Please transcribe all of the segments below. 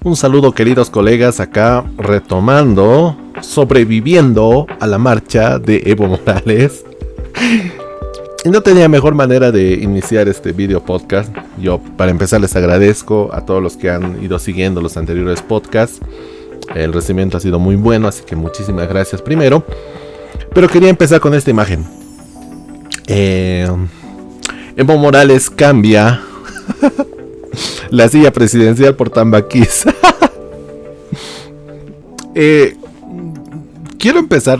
Un saludo, queridos colegas, acá retomando, sobreviviendo a la marcha de Evo Morales. Y no tenía mejor manera de iniciar este video podcast. Yo, para empezar, les agradezco a todos los que han ido siguiendo los anteriores podcasts. El recibimiento ha sido muy bueno, así que muchísimas gracias primero. Pero quería empezar con esta imagen. Evo Morales cambia la silla presidencial por Tambaquís. Quiero empezar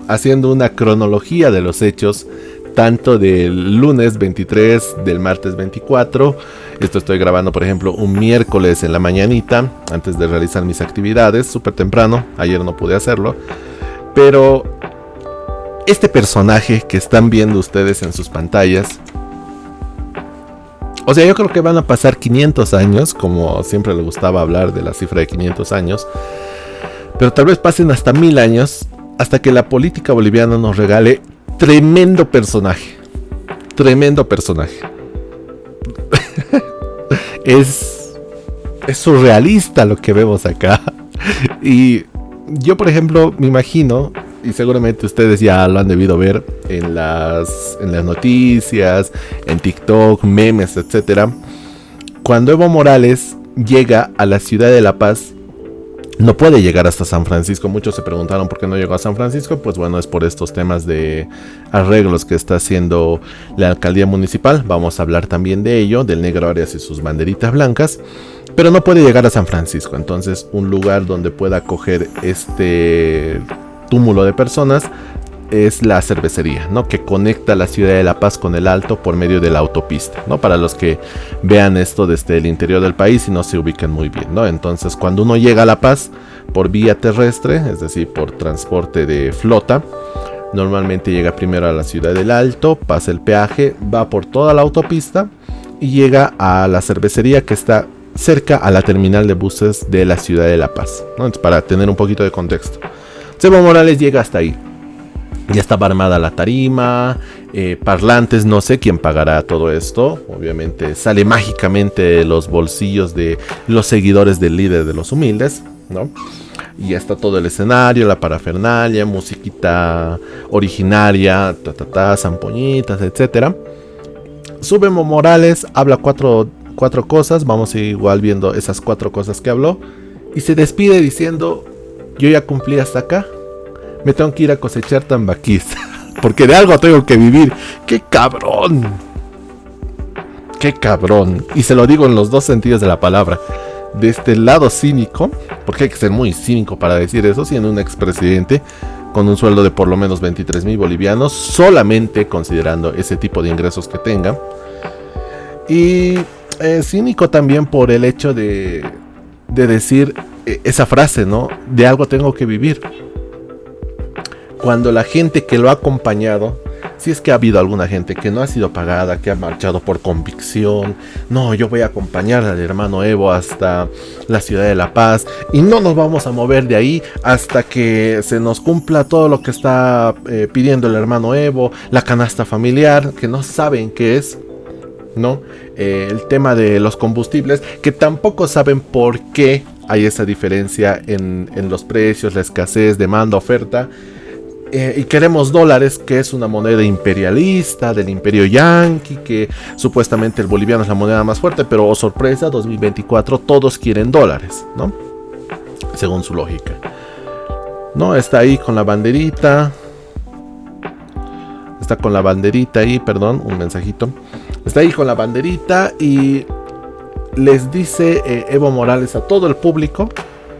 haciendo una cronología de los hechos, tanto del lunes 23, del martes 24. Esto estoy grabando, por ejemplo, un miércoles en la mañanita, antes de realizar mis actividades, súper temprano. Ayer no pude hacerlo. Pero este personaje que están viendo ustedes en sus pantallas, o sea, yo creo que van a pasar 500 años, como siempre le gustaba hablar de la cifra de 500 años, pero tal vez pasen hasta 1000 años, hasta que la política boliviana nos regale tremendo personaje. Tremendo personaje. Es surrealista lo que vemos acá. Y yo, por ejemplo, me imagino, y seguramente ustedes ya lo han debido ver en las noticias, en TikTok, memes, etc. Cuando Evo Morales llega a la ciudad de La Paz, no puede llegar hasta San Francisco. Muchos se preguntaron por qué no llegó a San Francisco. Pues bueno, es por estos temas de arreglos que está haciendo la alcaldía municipal. Vamos a hablar también de ello, del Negro Arias y sus banderitas blancas. Pero no puede llegar a San Francisco. Entonces, un lugar donde pueda acoger este túmulo de personas es la cervecería, ¿no? Que conecta la ciudad de La Paz con el Alto por medio de la autopista, ¿no? Para los que vean esto desde el interior del país y no se ubican muy bien, ¿no? Entonces, cuando uno llega a La Paz por vía terrestre, es decir, por transporte de flota, normalmente llega primero a la ciudad del Alto, pasa el peaje, va por toda la autopista y llega a la cervecería que está cerca a la terminal de buses de la ciudad de La Paz, ¿no? Entonces, para tener un poquito de contexto, Evo Morales llega hasta ahí. Ya estaba armada la tarima, parlantes, no sé quién pagará todo esto. Obviamente sale mágicamente de los bolsillos de los seguidores del líder de los humildes, ¿no? Y ya está todo el escenario, la parafernalia, musiquita originaria, zampoñitas, etc. Sube Evo Morales, habla cuatro cosas, vamos a ir igual viendo esas 4 cosas que habló. Y se despide diciendo: yo ya cumplí hasta acá. Me tengo que ir a cosechar tambaquís. Porque de algo tengo que vivir. ¡Qué cabrón! ¡Qué cabrón! Y se lo digo en los dos sentidos de la palabra. De este lado cínico, porque hay que ser muy cínico para decir eso, siendo un expresidente con un sueldo de por lo menos 23,000 bolivianos, solamente considerando ese tipo de ingresos que tenga. Y cínico también por el hecho de decir esa frase, ¿no? De algo tengo que vivir. Cuando la gente que lo ha acompañado, si es que ha habido alguna gente que no ha sido pagada, que ha marchado por convicción, no, yo voy a acompañar al hermano Evo hasta la ciudad de La Paz y no nos vamos a mover de ahí hasta que se nos cumpla todo lo que está pidiendo el hermano Evo, la canasta familiar, que no saben qué es, ¿no? El tema de los combustibles, que tampoco saben por qué hay esa diferencia en los precios, la escasez, demanda, oferta. Y queremos dólares, que es una moneda imperialista del imperio yanqui, que supuestamente el boliviano es la moneda más fuerte, pero oh sorpresa, 2024 todos quieren dólares, ¿no? Según su lógica, ¿no? Está ahí con la banderita. Está con la banderita ahí, perdón, un mensajito. Está ahí con la banderita y les dice Evo Morales a todo el público: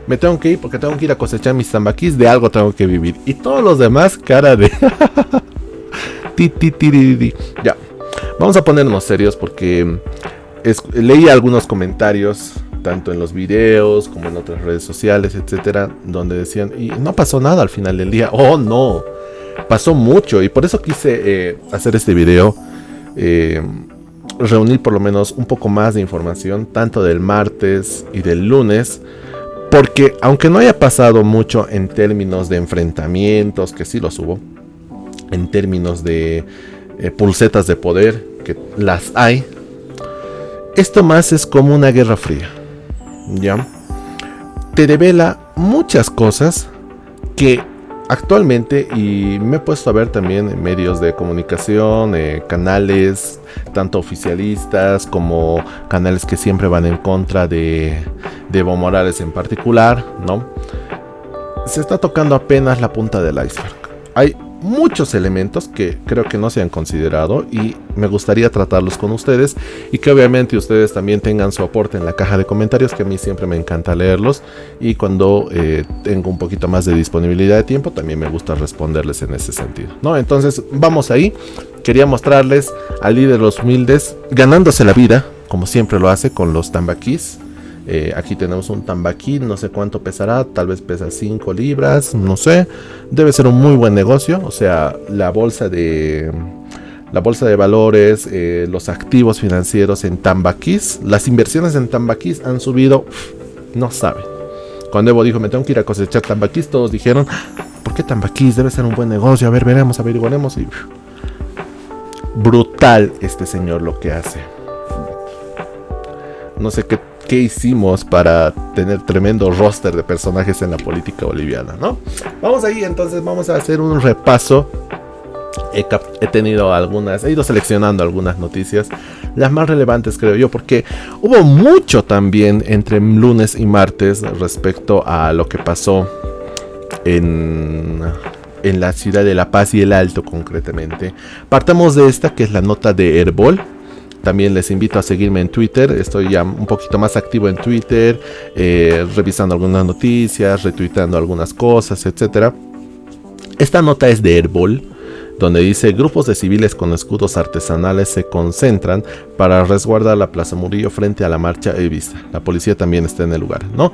me tengo que ir porque tengo que ir a cosechar mis tambaquís, de algo tengo que vivir. Y todos los demás, cara de... Ya, vamos a ponernos serios porque leí algunos comentarios, tanto en los videos como en otras redes sociales, etcétera, donde decían, y no pasó nada al final del día. Oh, no, pasó mucho. Y por eso quise hacer este video, reunir por lo menos un poco más de información, tanto del martes y del lunes. Porque aunque no haya pasado mucho en términos de enfrentamientos, que sí los hubo, en términos de pulsetas de poder, que las hay, esto más es como una guerra fría, ¿ya? te devela muchas cosas que actualmente, y me he puesto a ver también en medios de comunicación, canales tanto oficialistas como canales que siempre van en contra de Evo Morales en particular, ¿no? Se está tocando apenas la punta del iceberg. Hay muchos elementos que creo que no se han considerado y me gustaría tratarlos con ustedes, y que obviamente ustedes también tengan su aporte en la caja de comentarios, que a mí siempre me encanta leerlos, y cuando tengo un poquito más de disponibilidad de tiempo también me gusta responderles en ese sentido, ¿no? Entonces vamos ahí. Quería mostrarles al líder de los humildes ganándose la vida, como siempre lo hace, con los tambaquís. Aquí tenemos un tambaquí, no sé cuánto pesará, tal vez pesa 5 libras, no sé. Debe ser un muy buen negocio, o sea, la bolsa de valores, los activos financieros en tambaquís, las inversiones en tambaquís han subido, no saben. Cuando Evo dijo, me tengo que ir a cosechar tambaquís, todos dijeron, ¿por qué tambaquís? Debe ser un buen negocio, a ver, veremos, averiguaremos. Y brutal este señor lo que hace. No sé qué hicimos para tener tremendo roster de personajes en la política boliviana, ¿no? Vamos ahí, entonces vamos a hacer un repaso. He ido seleccionando algunas noticias, las más relevantes creo yo, porque hubo mucho también entre lunes y martes respecto a lo que pasó en la ciudad de La Paz y el Alto concretamente. Partamos de esta, que es la nota de Herbol. También les invito a seguirme en Twitter. Estoy ya un poquito más activo en Twitter, revisando algunas noticias, retuiteando algunas cosas, etc. Esta nota es de Herbol, donde dice: grupos de civiles con escudos artesanales se concentran para resguardar la Plaza Murillo frente a la marcha evista. La policía también está en el lugar, ¿no?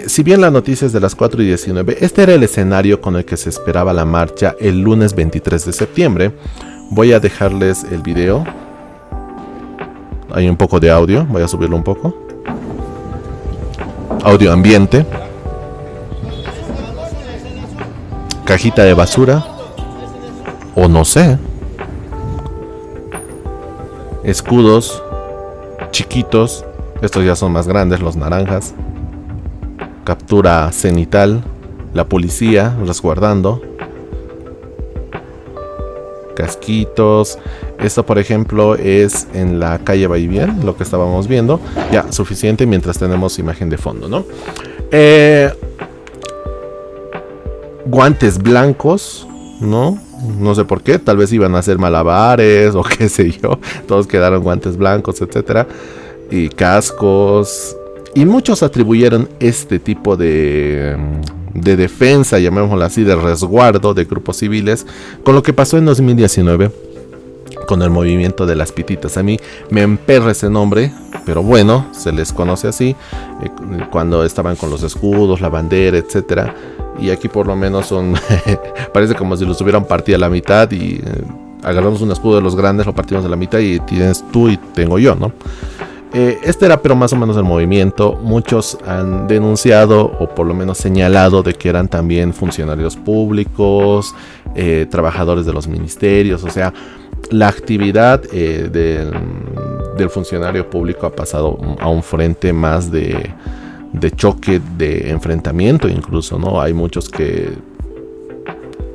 Si bien la noticia es de las 4:19, este era el escenario con el que se esperaba la marcha el lunes 23 de septiembre. Voy a dejarles el video. Hay un poco de audio, voy a subirlo un poco. Audio ambiente. Cajita de basura. O no sé. Escudos chiquitos. Estos ya son más grandes, los naranjas. Captura cenital. La policía resguardando. Casquitos. Esto, por ejemplo, es en la calle Baibien, lo que estábamos viendo. Ya, suficiente mientras tenemos imagen de fondo, ¿no? Guantes blancos, ¿no? No sé por qué, tal vez iban a hacer malabares o qué sé yo. Todos quedaron guantes blancos, etcétera. Y cascos. Y muchos atribuyeron este tipo de defensa, llamémoslo así, de resguardo de grupos civiles, con lo que pasó en 2019 con el movimiento de las pititas. A mí me emperra ese nombre, pero bueno, se les conoce así, cuando estaban con los escudos, la bandera, etcétera. Y aquí por lo menos son parece como si los hubieran partido a la mitad y agarramos un escudo de los grandes, lo partimos a la mitad y tienes tú y tengo yo, ¿no? Este era pero más o menos el movimiento. Muchos han denunciado o por lo menos señalado de que eran también funcionarios públicos, trabajadores de los ministerios. O sea, la actividad del funcionario público ha pasado a un frente más de choque, de enfrentamiento incluso, ¿no? Hay muchos que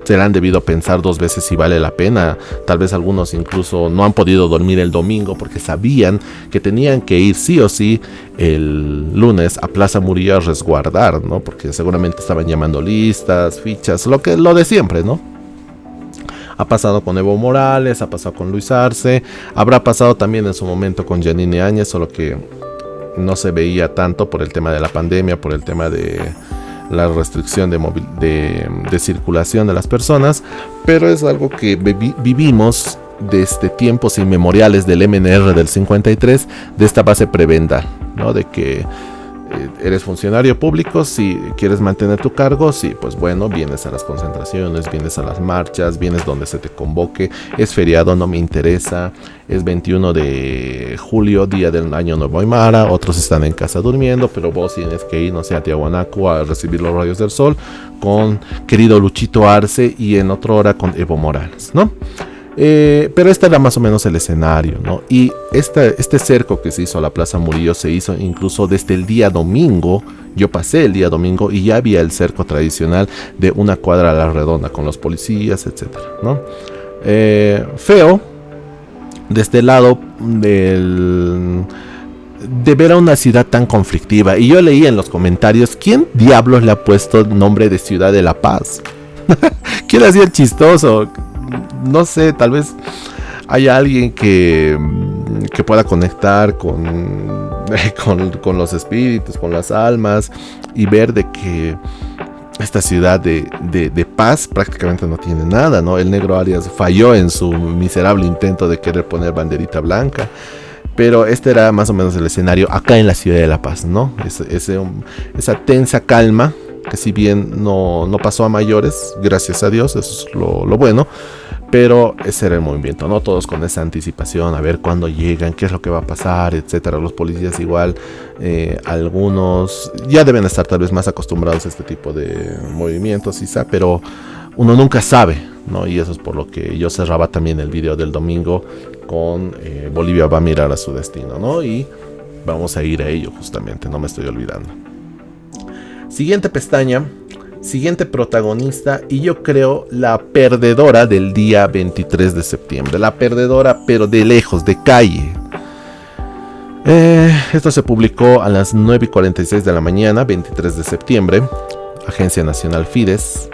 se le han debido pensar dos veces si vale la pena. Tal vez algunos incluso no han podido dormir el domingo porque sabían que tenían que ir sí o sí el lunes a Plaza Murillo a resguardar, ¿no? Porque seguramente estaban llamando listas, fichas, lo de siempre, ¿no? Ha pasado con Evo Morales, ha pasado con Luis Arce, habrá pasado también en su momento con Yanine Áñez, solo que no se veía tanto por el tema de la pandemia, por el tema de la restricción de circulación de las personas, pero es algo que vivimos desde tiempos inmemoriales del MNR del 53, de esta base prebendal, ¿no? De que eres funcionario público, si quieres mantener tu cargo, sí, pues bueno, vienes a las concentraciones, vienes a las marchas, vienes donde se te convoque, es feriado, no me interesa, es 21 de julio, día del año nuevo Aymara, otros están en casa durmiendo, pero vos tienes que ir, no sé, a Tiahuanaco a recibir los rayos del sol con querido Luchito Arce y en otra hora con Evo Morales, ¿no? Pero este era más o menos el escenario, ¿no? Y este cerco que se hizo a la Plaza Murillo se hizo incluso desde el día domingo. Yo pasé el día domingo y ya había el cerco tradicional de una cuadra a la redonda con los policías, etcétera, ¿no? Feo de este lado de ver a una ciudad tan conflictiva. Y yo leí en los comentarios, ¿quién diablos le ha puesto nombre de Ciudad de la Paz? ¿Quién hacía el chistoso? No sé, tal vez haya alguien que pueda conectar con los espíritus, con las almas, y ver de que esta ciudad de paz prácticamente no tiene nada, ¿no? El negro Arias falló en su miserable intento de querer poner banderita blanca. Pero este era más o menos el escenario acá en la ciudad de La Paz, ¿no? Esa tensa calma, que si bien no pasó a mayores, gracias a Dios, eso es lo bueno. Pero ese era el movimiento, ¿no? Todos con esa anticipación, a ver cuándo llegan, qué es lo que va a pasar, etcétera. Los policías igual, algunos ya deben estar tal vez más acostumbrados a este tipo de movimientos, quizá, pero uno nunca sabe, ¿no? Y eso es por lo que yo cerraba también el video del domingo con Bolivia va a mirar a su destino, ¿no? Y vamos a ir a ello justamente, no me estoy olvidando. Siguiente pestaña. Siguiente protagonista, y yo creo la perdedora del día 23 de septiembre. La perdedora, pero de lejos, de calle. Esto se publicó a las 9:46 de la mañana, 23 de septiembre. Agencia Nacional Fides,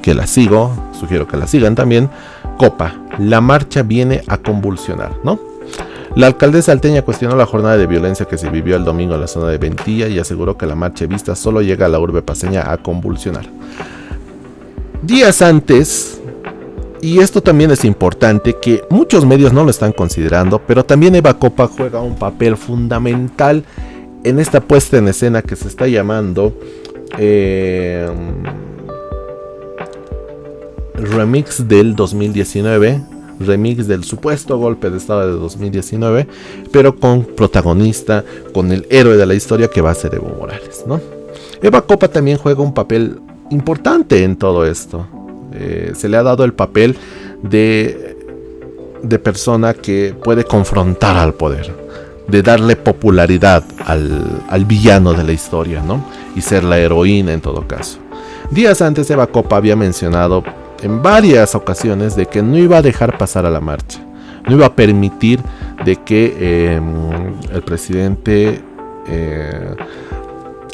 que la sigo, sugiero que la sigan también. Copa, la marcha viene a convulsionar, ¿no? La alcaldesa salteña cuestionó la jornada de violencia que se vivió el domingo en la zona de Ventilla y aseguró que la marcha vista solo llega a la urbe paceña a convulsionar. Días antes, y esto también es importante, que muchos medios no lo están considerando, pero también Eva Copa juega un papel fundamental en esta puesta en escena que se está llamando Remix del 2019. Remix del supuesto golpe de estado de 2019, pero con protagonista, con el héroe de la historia que va a ser Evo Morales, ¿no? Eva Copa también juega un papel importante en todo esto. Se le ha dado el papel de persona que puede confrontar al poder, de darle popularidad al villano de la historia, ¿no? Y ser la heroína en todo caso. Días antes Eva Copa había mencionado en varias ocasiones de que no iba a dejar pasar a la marcha, no iba a permitir de que el presidente,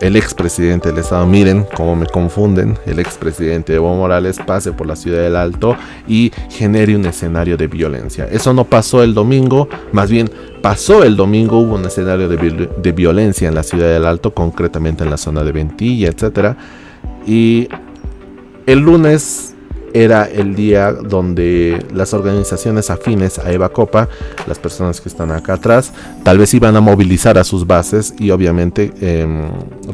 el expresidente del estado, miren cómo me confunden, el expresidente Evo Morales pase por la ciudad del Alto y genere un escenario de violencia. Eso no pasó el domingo, más bien pasó el domingo, hubo un escenario de violencia en la ciudad del Alto, concretamente en la zona de Ventilla, etcétera, y el lunes era el día donde las organizaciones afines a Eva Copa, las personas que están acá atrás, tal vez iban a movilizar a sus bases y obviamente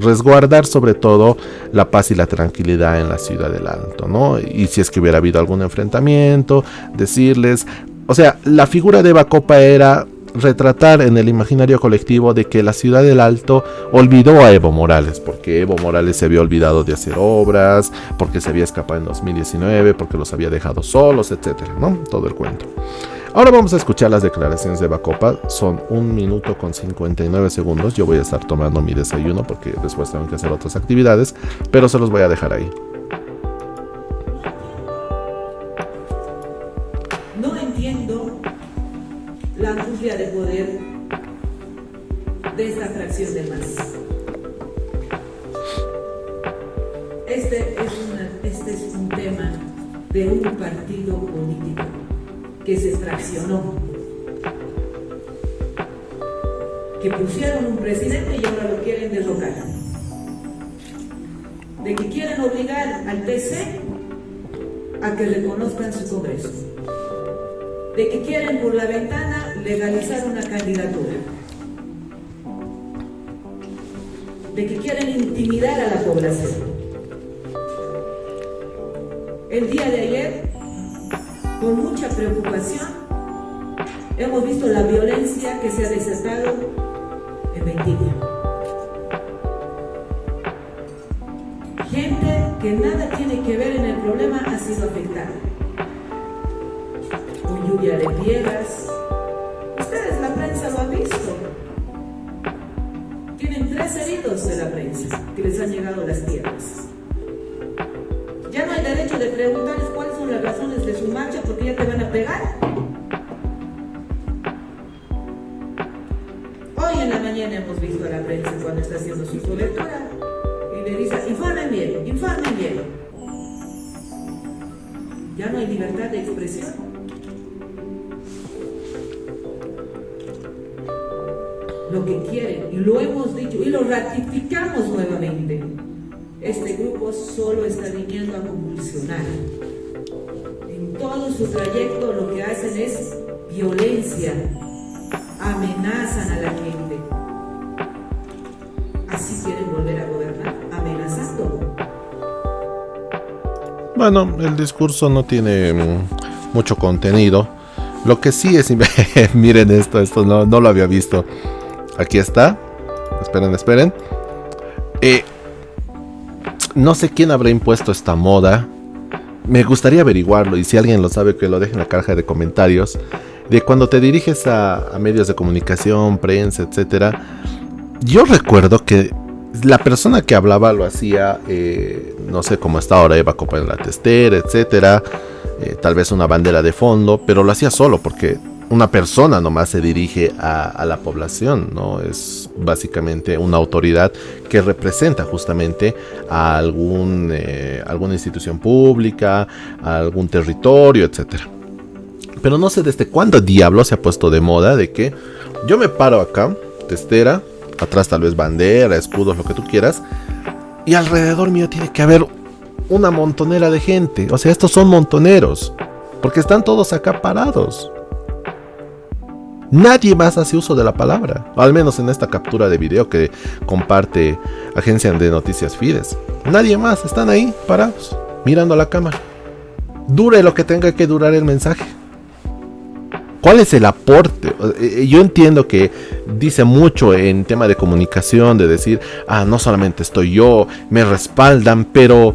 resguardar sobre todo la paz y la tranquilidad en la ciudad del Alto, ¿no? Y si es que hubiera habido algún enfrentamiento, decirles, o sea, la figura de Eva Copa era retratar en el imaginario colectivo de que la ciudad del Alto olvidó a Evo Morales, porque Evo Morales se había olvidado de hacer obras, porque se había escapado en 2019, porque los había dejado solos, etcétera, ¿no? Todo el cuento. Ahora vamos a escuchar las declaraciones de Eva Copa. Son 1 minuto con 59 segundos. Yo voy a estar tomando mi desayuno porque después tengo que hacer otras actividades, pero se los voy a dejar ahí. No entiendo la angustia de poder de esta fracción de más. Este es un tema de un partido político que se fraccionó, que pusieron un presidente y ahora lo quieren derrocar, de que quieren obligar al TC a que reconozcan su Congreso, de que quieren por la ventana legalizar una candidatura, de que quieren intimidar a la población. El día de ayer, con mucha preocupación, hemos visto la violencia que se ha desatado en Ventilla. Gente que nada tiene que ver en el problema ha sido afectada. lluvia de piedras. Ustedes, la prensa, lo han visto. Tienen 3 heridos de la prensa que les han llegado las piedras. Ya no hay derecho de preguntarles cuáles son las razones de su marcha porque ya te van a pegar. Hoy en la mañana hemos visto a la prensa cuando está haciendo su cobertura y le dice, informen bien, informen bien. Ya no hay libertad de expresión. Lo que quieren, y lo hemos dicho y lo ratificamos nuevamente, este grupo solo está viniendo a convulsionar. En todo su trayecto lo que hacen es violencia, amenazan a la gente. Así quieren volver a gobernar, amenazando. Bueno, el discurso no tiene mucho contenido. Lo que sí es, miren esto no lo había visto. Aquí está. Esperen. No sé quién habrá impuesto esta moda. Me gustaría averiguarlo, y si alguien lo sabe, que lo deje en la caja de comentarios. De cuando te diriges a medios de comunicación, prensa, etcétera. Yo recuerdo que la persona que hablaba lo hacía, no sé cómo está ahora Eva Copa en la testera, etcétera. Tal vez una bandera de fondo, pero lo hacía solo porque una persona nomás se dirige a la población, ¿no? Es básicamente una autoridad que representa justamente a alguna institución pública, a algún territorio, etcétera. Pero no sé desde cuándo diablo se ha puesto de moda de que yo me paro acá, testera, atrás tal vez bandera, escudos, lo que tú quieras, y alrededor mío tiene que haber una montonera de gente. O sea, estos son montoneros, porque están todos acá parados. Nadie más hace uso de la palabra, al menos en esta captura de video que comparte Agencia de Noticias Fides. Nadie más, están ahí parados, mirando a la cámara. Dure lo que tenga que durar el mensaje. ¿Cuál es el aporte? Yo entiendo que dice mucho en tema de comunicación, de decir, no solamente estoy yo, me respaldan, pero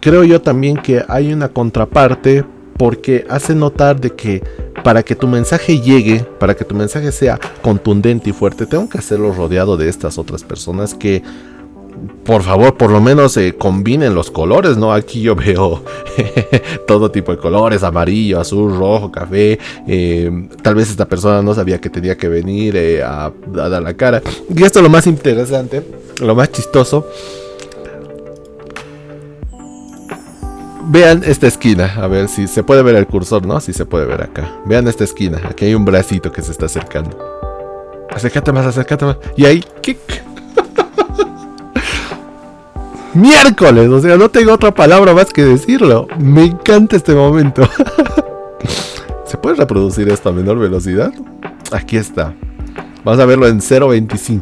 creo yo también que hay una contraparte, porque hace notar de que para que tu mensaje llegue, para que tu mensaje sea contundente y fuerte, tengo que hacerlo rodeado de estas otras personas que, por favor, por lo menos combinen los colores, ¿no? Aquí yo veo todo tipo de colores, amarillo, azul, rojo, café. Tal vez esta persona no sabía que tenía que venir a dar la cara. Y esto es lo más interesante, lo más chistoso. Vean esta esquina, a ver si se puede ver el cursor, ¿no? Si se puede ver acá. Vean esta esquina, aquí hay un bracito que se está acercando. Acércate más. Y ahí, ¿qué? Miércoles, o sea, no tengo otra palabra más que decirlo. Me encanta este momento. ¿Se puede reproducir esto a menor velocidad? Aquí está. Vamos a verlo en 0.25.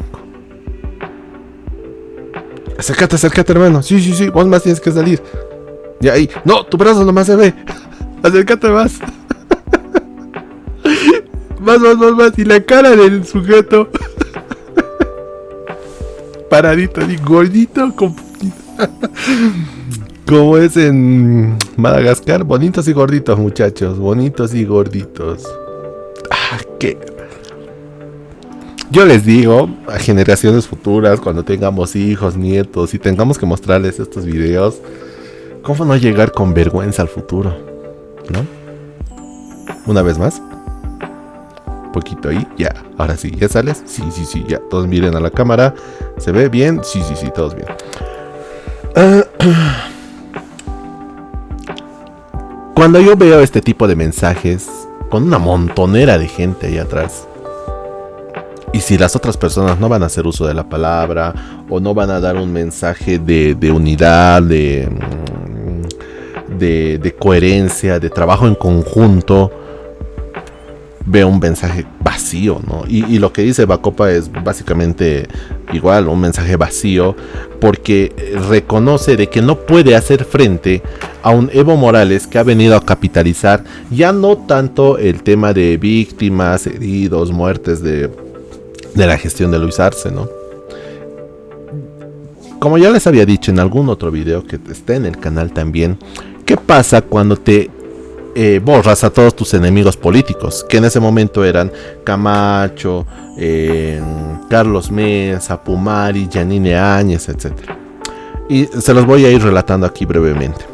Acércate, hermano. Sí, vos más tienes que salir. Y ahí, no, tu brazo nomás se ve. Acércate más. Más. Y la cara del sujeto. Paradito, y gordito, como es en Madagascar. Bonitos y gorditos, muchachos. Bonitos y gorditos. ¿Qué? Yo les digo a generaciones futuras, cuando tengamos hijos, nietos, y tengamos que mostrarles estos videos, ¿cómo no llegar con vergüenza al futuro? ¿No? Una vez más. Un poquito ahí. Ya. Ahora sí. ¿Ya sales? Sí. Ya. Todos miren a la cámara. ¿Se ve bien? Sí. Todos bien. Cuando yo veo este tipo de mensajes con una montonera de gente ahí atrás, y si las otras personas no van a hacer uso de la palabra, o no van a dar un mensaje de unidad, de coherencia, de trabajo en conjunto, veo un mensaje vacío, ¿no? Y lo que dice Bacopa es básicamente igual, un mensaje vacío, porque reconoce de que no puede hacer frente a un Evo Morales que ha venido a capitalizar ya no tanto el tema de víctimas, heridos, muertes de la gestión de Luis Arce, ¿no? Como ya les había dicho en algún otro video que está en el canal también, ¿qué pasa cuando te borras a todos tus enemigos políticos, que en ese momento eran Camacho, Carlos Mesa, Pumari, Yanine Áñez, etc. Y se los voy a ir relatando aquí brevemente.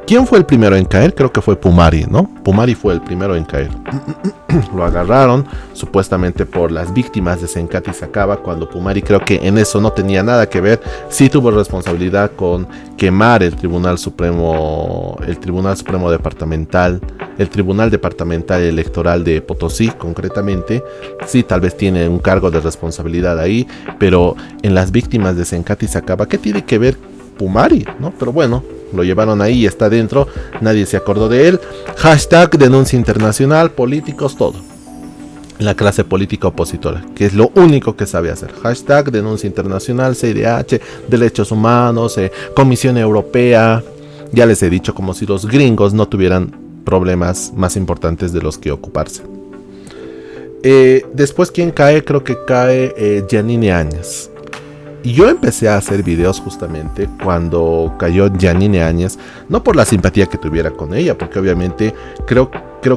¿Quién fue el primero en caer? Creo que fue Pumari, ¿no? Pumari fue el primero en caer. Lo agarraron supuestamente por las víctimas de Sencati Sacaba, cuando Pumari creo que en eso no tenía nada que ver. Sí tuvo responsabilidad con quemar el Tribunal Supremo Departamental, el Tribunal Departamental Electoral de Potosí concretamente. Sí, tal vez tiene un cargo de responsabilidad ahí, pero en las víctimas de Sencati Sacaba, ¿qué tiene que ver Pumari? ¿No? Pero bueno, lo llevaron ahí, está dentro, nadie se acordó de él. Hashtag denuncia internacional, políticos, todo. La clase política opositora, que es lo único que sabe hacer. Hashtag denuncia internacional, CIDH, derechos humanos, Comisión Europea. Ya les he dicho, como si los gringos no tuvieran problemas más importantes de los que ocuparse. Después, ¿quién cae? Creo que cae Yanine Áñez. Y yo empecé a hacer videos justamente cuando cayó Yanine Áñez, no por la simpatía que tuviera con ella, porque obviamente creo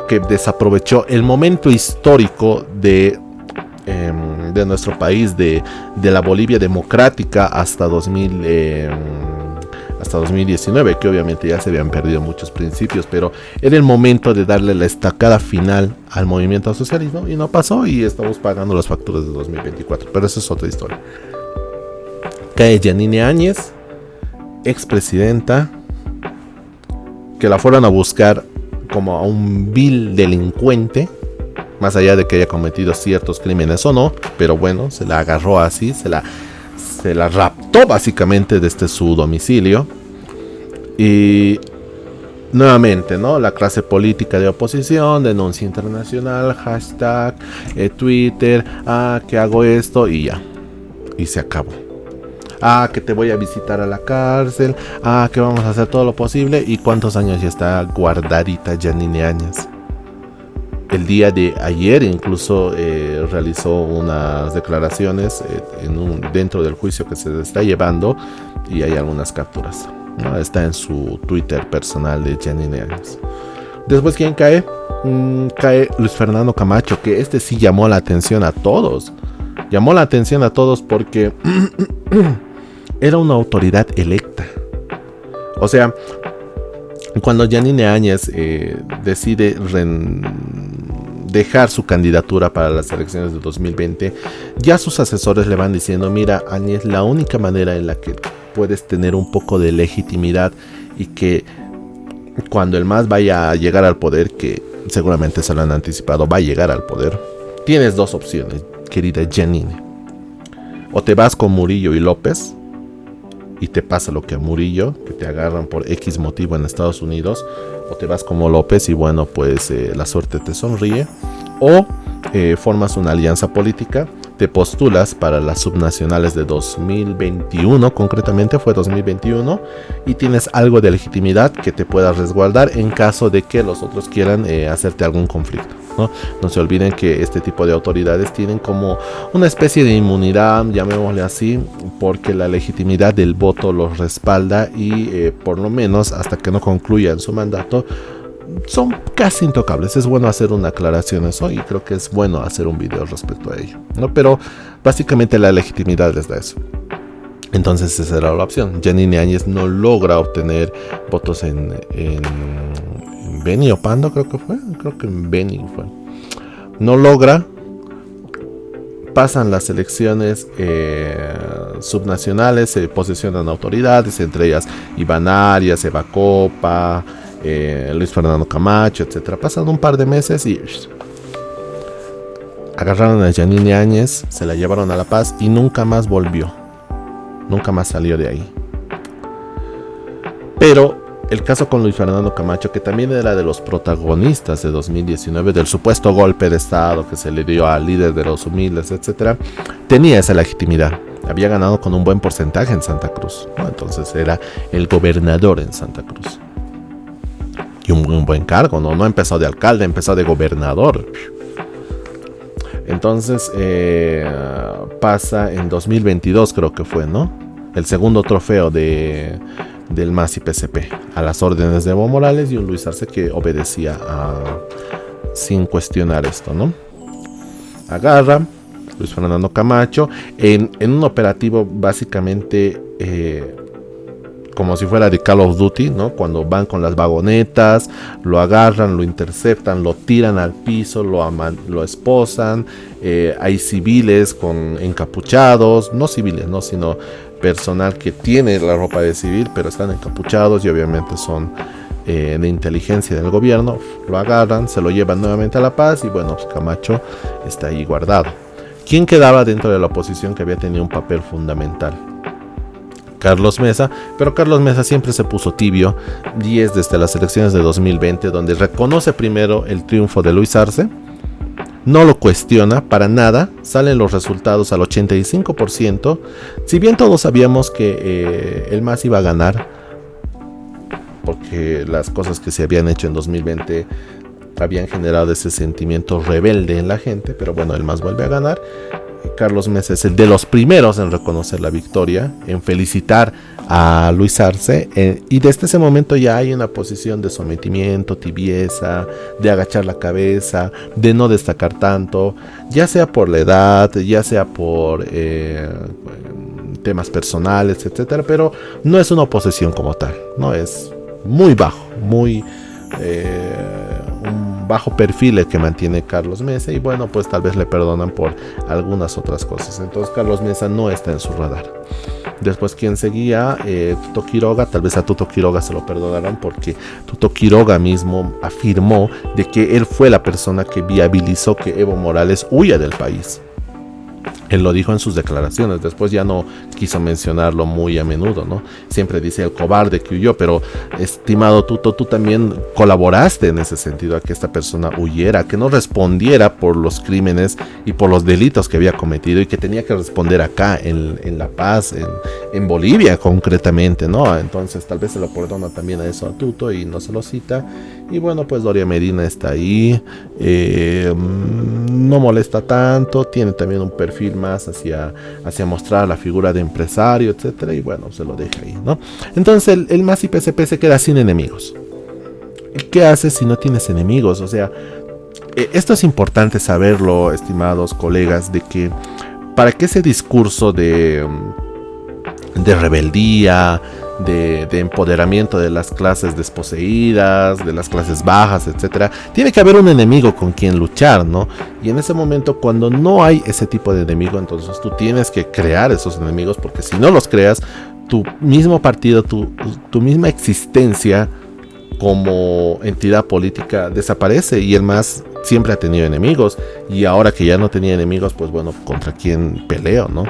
que desaprovechó el momento histórico de nuestro país, de la Bolivia democrática hasta 2019, que obviamente ya se habían perdido muchos principios, pero era el momento de darle la estacada final al movimiento al socialismo, y no pasó, y estamos pagando las facturas de 2024, pero eso es otra historia. Cae Yanine Áñez, expresidenta, que la fueron a buscar como a un vil delincuente, más allá de que haya cometido ciertos crímenes o no, pero bueno, se la agarró así, se la raptó básicamente desde su domicilio. Y nuevamente, ¿no? La clase política de oposición, denuncia internacional, hashtag, Twitter, que hago esto y ya, y se acabó. Que te voy a visitar a la cárcel, que vamos a hacer todo lo posible. ¿Y cuántos años ya está guardadita Yanine Áñez? El día de ayer incluso realizó unas declaraciones dentro del juicio que se está llevando, y hay algunas capturas, ¿no? Está en su Twitter personal de Yanine Áñez. Después, ¿quién cae? Cae Luis Fernando Camacho, que sí llamó la atención a todos. Llamó la atención a todos porque era una autoridad electa. O sea, cuando Yanine Áñez decide dejar su candidatura para las elecciones de 2020, ya sus asesores le van diciendo: mira, Áñez, la única manera en la que puedes tener un poco de legitimidad y que cuando el MAS vaya a llegar al poder, que seguramente se lo han anticipado, va a llegar al poder, tienes dos opciones, querida Yanine. O te vas con Murillo y López y te pasa lo que a Murillo, que te agarran por X motivo en Estados Unidos, o te vas como López y bueno, pues la suerte te sonríe, o formas una alianza política, te postulas para las subnacionales de 2021, concretamente fue 2021, y tienes algo de legitimidad que te pueda resguardar en caso de que los otros quieran hacerte algún conflicto, ¿no? No se olviden que este tipo de autoridades tienen como una especie de inmunidad, llamémosle así, porque la legitimidad del voto los respalda y por lo menos hasta que no concluyan su mandato son casi intocables. Es bueno hacer una aclaración eso, y creo que es bueno hacer un video respecto a ello, ¿no? Pero básicamente la legitimidad les da eso. Entonces esa era la opción. Yanine Áñez no logra obtener votos en Beni o Pando, creo que en Beni fue. No logra. Pasan las elecciones subnacionales, se posicionan autoridades, entre ellas Iván Arias, Eva Copa, Luis Fernando Camacho, etc. Pasan un par de meses y agarraron a Yanine Áñez, se la llevaron a La Paz y nunca más volvió. Nunca más salió de ahí. Pero el caso con Luis Fernando Camacho, que también era de los protagonistas de 2019, del supuesto golpe de estado que se le dio al líder de los humildes, etc., tenía esa legitimidad. Había ganado con un buen porcentaje en Santa Cruz, ¿no? Entonces era el gobernador en Santa Cruz. Y un buen cargo, ¿no? Empezó de alcalde, empezó de gobernador. Entonces pasa en 2022, creo que fue, ¿no? El segundo trofeo de del MAS y PSP, a las órdenes de Evo Morales, y un Luis Arce que obedecía sin cuestionar esto, ¿no? Agarra Luis Fernando Camacho en un operativo básicamente como si fuera de Call of Duty, ¿no? Cuando van con las vagonetas, lo agarran, lo interceptan, lo tiran al piso, lo esposan. Hay civiles encapuchados, no civiles, no, sino personal que tiene la ropa de civil, pero están encapuchados y obviamente son de inteligencia del gobierno. Lo agarran, se lo llevan nuevamente a La Paz y bueno, pues Camacho está ahí guardado. ¿Quién quedaba dentro de la oposición que había tenido un papel fundamental? Carlos Mesa, pero Carlos Mesa siempre se puso tibio, y es desde las elecciones de 2020 donde reconoce primero el triunfo de Luis Arce, no lo cuestiona para nada, salen los resultados al 85%, si bien todos sabíamos que el MAS iba a ganar, porque las cosas que se habían hecho en 2020 habían generado ese sentimiento rebelde en la gente, pero bueno, el MAS vuelve a ganar. Carlos Mesa es el de los primeros en reconocer la victoria, en felicitar a Luis Arce, y desde ese momento ya hay una posición de sometimiento, tibieza, de agachar la cabeza, de no destacar tanto, ya sea por la edad, ya sea por temas personales, etcétera, pero no es una oposición como tal, no, es muy bajo, muy un bajo perfil el que mantiene Carlos Mesa, y bueno, pues tal vez le perdonan por algunas otras cosas. Entonces Carlos Mesa no está en su radar. Después, quien seguía, Tuto Quiroga, tal vez a Tuto Quiroga se lo perdonarán porque Tuto Quiroga mismo afirmó de que él fue la persona que viabilizó que Evo Morales huya del país. Él lo dijo en sus declaraciones, después ya no quiso mencionarlo muy a menudo, ¿no? Siempre dice el cobarde que huyó, pero estimado Tuto, tú también colaboraste en ese sentido a que esta persona huyera, que no respondiera por los crímenes y por los delitos que había cometido y que tenía que responder acá en La Paz, en Bolivia concretamente, ¿no? Entonces tal vez se lo perdona también a eso a Tuto y no se lo cita. Y bueno, pues Doria Medina está ahí, no molesta tanto, tiene también un perfil más hacia mostrar la figura de empresario, etcétera, y bueno, se lo deja ahí, ¿no? Entonces el MAS y PSP se queda sin enemigos. ¿Qué haces si no tienes enemigos? O sea, esto es importante saberlo, estimados colegas, de que para que ese discurso de rebeldía, de empoderamiento de las clases desposeídas, de las clases bajas, etcétera, tiene que haber un enemigo con quien luchar, ¿no? Y en ese momento, cuando no hay ese tipo de enemigo, entonces tú tienes que crear esos enemigos, porque si no los creas, tu mismo partido, tu misma existencia como entidad política desaparece, y el MAS siempre ha tenido enemigos, y ahora que ya no tenía enemigos, pues bueno, ¿contra quién peleo, no?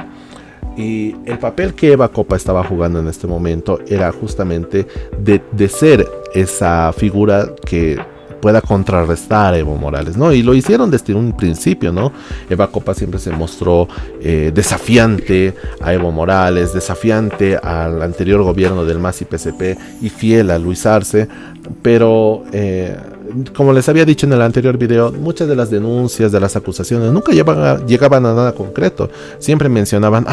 Y el papel que Eva Copa estaba jugando en este momento era justamente de ser esa figura que pueda contrarrestar a Evo Morales, ¿no? Y lo hicieron desde un principio, ¿no? Eva Copa siempre se mostró desafiante a Evo Morales, desafiante al anterior gobierno del MAS y PSP, y fiel a Luis Arce, pero como les había dicho en el anterior video, muchas de las denuncias, de las acusaciones, nunca llegaban a nada concreto. Siempre mencionaban,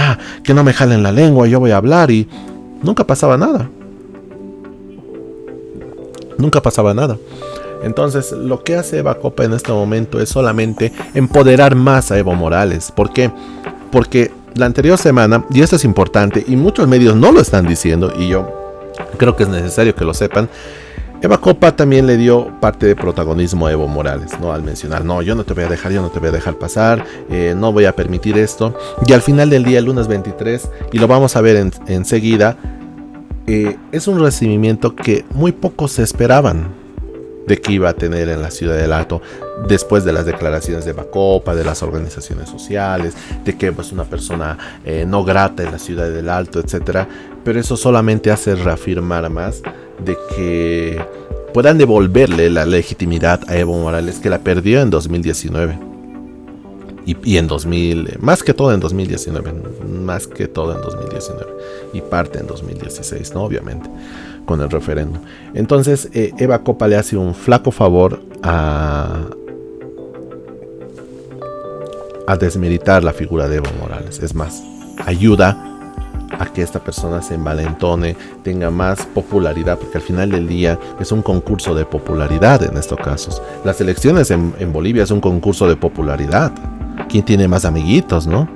que no me jalen la lengua, yo voy a hablar, y nunca pasaba nada. Nunca pasaba nada. Entonces, lo que hace Eva Copa en este momento es solamente empoderar más a Evo Morales. ¿Por qué? Porque la anterior semana, y esto es importante, y muchos medios no lo están diciendo, y yo creo que es necesario que lo sepan, Eva Copa también le dio parte de protagonismo a Evo Morales, ¿no? Al mencionar, no, yo no te voy a dejar pasar, no voy a permitir esto. Y al final del día, el lunes 23, y lo vamos a ver enseguida, es un recibimiento que muy pocos se esperaban de que iba a tener en la ciudad del Alto, después de las declaraciones de Eva Copa, de las organizaciones sociales, de que es una persona no grata en la ciudad del Alto, etcétera. Pero eso solamente hace reafirmar más de que puedan devolverle la legitimidad a Evo Morales, que la perdió en 2019 y en 2000, más que todo en 2019 y parte en 2016, ¿no? Obviamente, con el referéndum. Entonces Eva Copa le hace un flaco favor a desmeritar la figura de Evo Morales. Es más, ayuda a que esta persona se envalentone, tenga más popularidad, porque al final del día es un concurso de popularidad en estos casos. Las elecciones en Bolivia es un concurso de popularidad. ¿Quién tiene más amiguitos, no?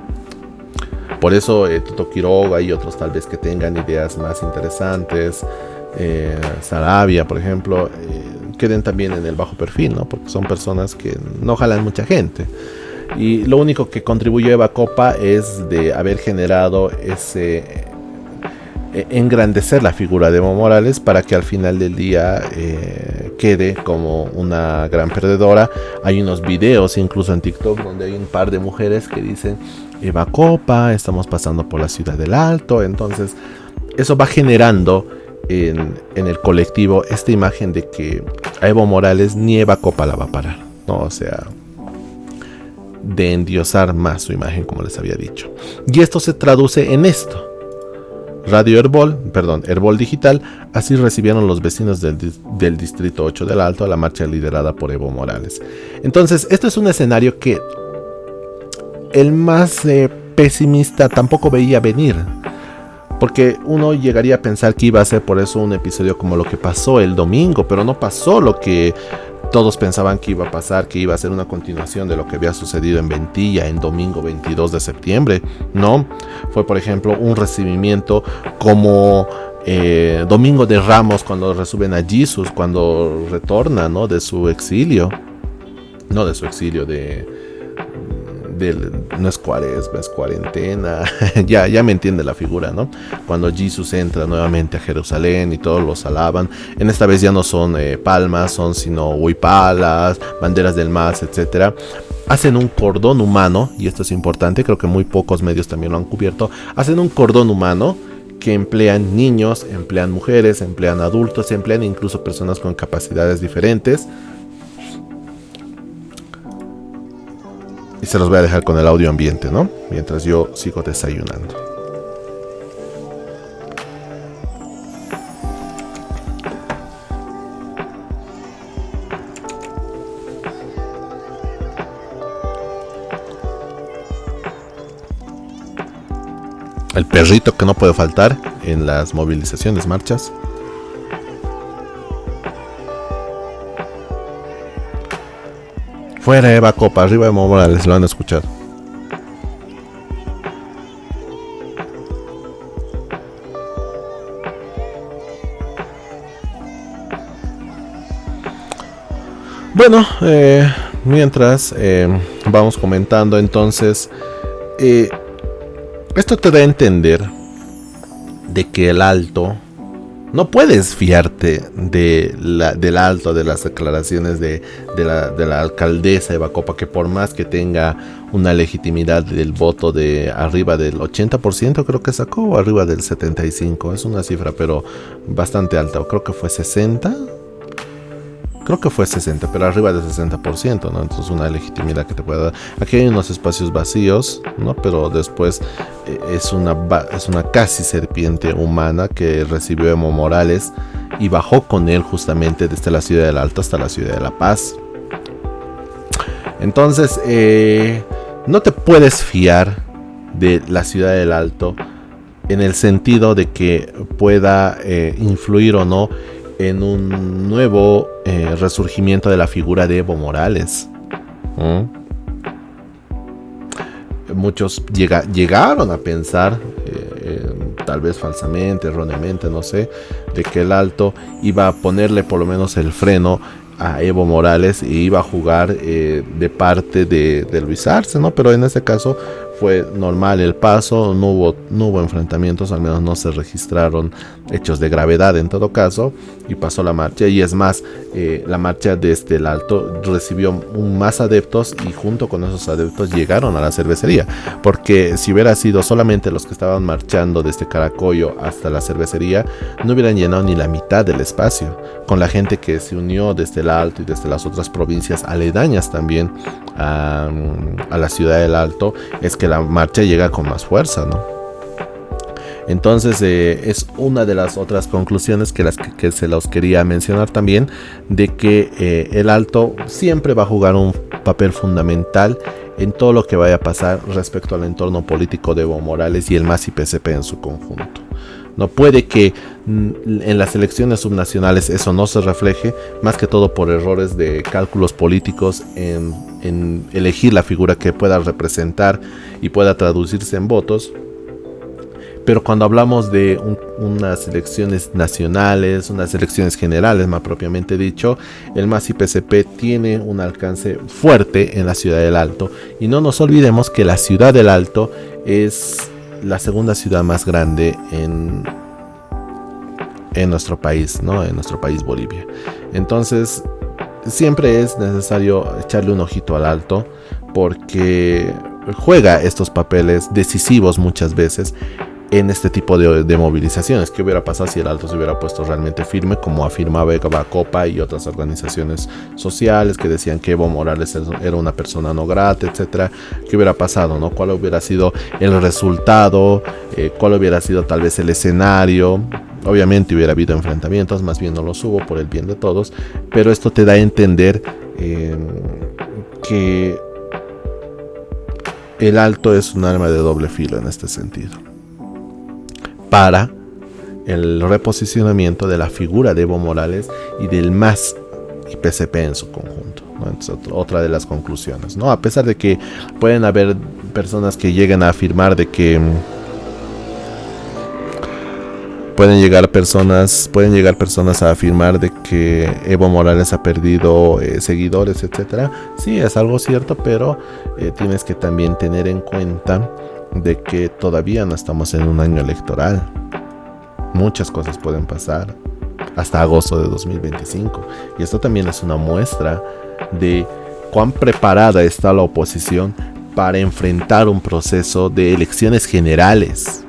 Por eso Tuto Quiroga y otros tal vez que tengan ideas más interesantes, Sarabia, por ejemplo, queden también en el bajo perfil, ¿no? Porque son personas que no jalan mucha gente. Y lo único que contribuyó Eva Copa es de haber generado ese engrandecer la figura de Evo Morales para que al final del día quede como una gran perdedora. Hay unos videos incluso en TikTok donde hay un par de mujeres que dicen Eva Copa, estamos pasando por la ciudad del Alto. Entonces eso va generando en el colectivo esta imagen de que a Evo Morales ni Eva Copa la va a parar, ¿no? O sea, de endiosar más su imagen, como les había dicho. Y esto se traduce en esto. Herbol Digital, así recibieron los vecinos del Distrito 8 del Alto a la marcha liderada por Evo Morales. Entonces, esto es un escenario que el más pesimista tampoco veía venir. Porque uno llegaría a pensar que iba a ser por eso un episodio como lo que pasó el domingo, pero no pasó lo que todos pensaban que iba a pasar, que iba a ser una continuación de lo que había sucedido en Ventilla en domingo 22 de septiembre, ¿no? Fue, por ejemplo, un recibimiento como Domingo de Ramos cuando reciben a Jesús, cuando retorna, ¿no? De su exilio. No de su exilio, no es cuaresma, es cuarentena. ya me entiende la figura, ¿no? Cuando Jesús entra nuevamente a Jerusalén y todos los alaban. En esta vez ya no son palmas, son sino huipalas, banderas del MAS, etc. Hacen un cordón humano, y esto es importante, creo que muy pocos medios también lo han cubierto. Hacen un cordón humano que emplean niños, emplean mujeres, emplean adultos, emplean incluso personas con capacidades diferentes. Y se los voy a dejar con el audio ambiente, ¿no? Mientras yo sigo desayunando. El perrito que no puede faltar en las movilizaciones, marchas. Fuera Eva Copa, arriba Evo Morales, lo van a escuchar. Bueno, mientras vamos comentando, entonces, esto te da a entender de que el Alto, no puedes fiarte del Alto, de las declaraciones de la alcaldesa Eva Copa, que por más que tenga una legitimidad del voto de arriba del 80%, creo que sacó, o arriba del 75%, es una cifra pero bastante alta, creo que fue 60%. Creo que fue 60, pero arriba del 60%, ¿no? Entonces una legitimidad que te puede dar. Aquí hay unos espacios vacíos, ¿no? Pero después es una casi serpiente humana que recibió Evo Morales y bajó con él justamente desde la ciudad del Alto hasta la ciudad de La Paz. Entonces, no te puedes fiar de la ciudad del Alto en el sentido de que pueda influir o no en un nuevo resurgimiento de la figura de Evo Morales. Muchos llegaron a pensar, tal vez falsamente, erróneamente, no sé, de que el Alto iba a ponerle por lo menos el freno a Evo Morales y iba a jugar de parte de Luis Arce, ¿no? Pero en este caso fue normal el paso, no hubo enfrentamientos, al menos no se registraron hechos de gravedad en todo caso, y pasó la marcha. Y es más, la marcha desde el Alto recibió más adeptos, y junto con esos adeptos llegaron a la cervecería, porque si hubiera sido solamente los que estaban marchando desde Caracollo hasta la cervecería, no hubieran llenado ni la mitad del espacio. Con la gente que se unió desde el Alto y desde las otras provincias aledañas también a la ciudad del Alto, es que la marcha llega con más fuerza, ¿no? Entonces es una de las otras conclusiones que se los quería mencionar también, de que el Alto siempre va a jugar un papel fundamental en todo lo que vaya a pasar respecto al entorno político de Evo Morales y el MAS y PSP en su conjunto. No puede que en las elecciones subnacionales eso no se refleje, más que todo por errores de cálculos políticos en elegir la figura que pueda representar y pueda traducirse en votos. Pero cuando hablamos de unas elecciones nacionales, unas elecciones generales más propiamente dicho, el MAS y PSP tiene un alcance fuerte en la Ciudad del Alto. Y no nos olvidemos que la Ciudad del Alto es la segunda ciudad más grande en nuestro país, ¿no? En nuestro país Bolivia. Entonces, siempre es necesario echarle un ojito al Alto porque juega estos papeles decisivos muchas veces en este tipo de movilizaciones. ¿Qué hubiera pasado si el Alto se hubiera puesto realmente firme, como afirmaba Bacopa y otras organizaciones sociales que decían que Evo Morales era una persona no grata, etcétera? ¿Qué hubiera pasado, no? ¿Cuál hubiera sido el resultado? ¿Cuál hubiera sido tal vez el escenario? Obviamente hubiera habido enfrentamientos, más bien no los hubo por el bien de todos, pero esto te da a entender que el Alto es un arma de doble filo en este sentido, para el reposicionamiento de la figura de Evo Morales y del MAS y PSP en su conjunto, ¿no? Entonces, otra de las conclusiones, ¿no? A pesar de que pueden haber personas que lleguen a afirmar de que pueden llegar personas a afirmar de que Evo Morales ha perdido seguidores, etcétera. Sí, es algo cierto, pero tienes que también tener en cuenta de que todavía no estamos en un año electoral. Muchas cosas pueden pasar hasta agosto de 2025. Y esto también es una muestra de cuán preparada está la oposición para enfrentar un proceso de elecciones generales,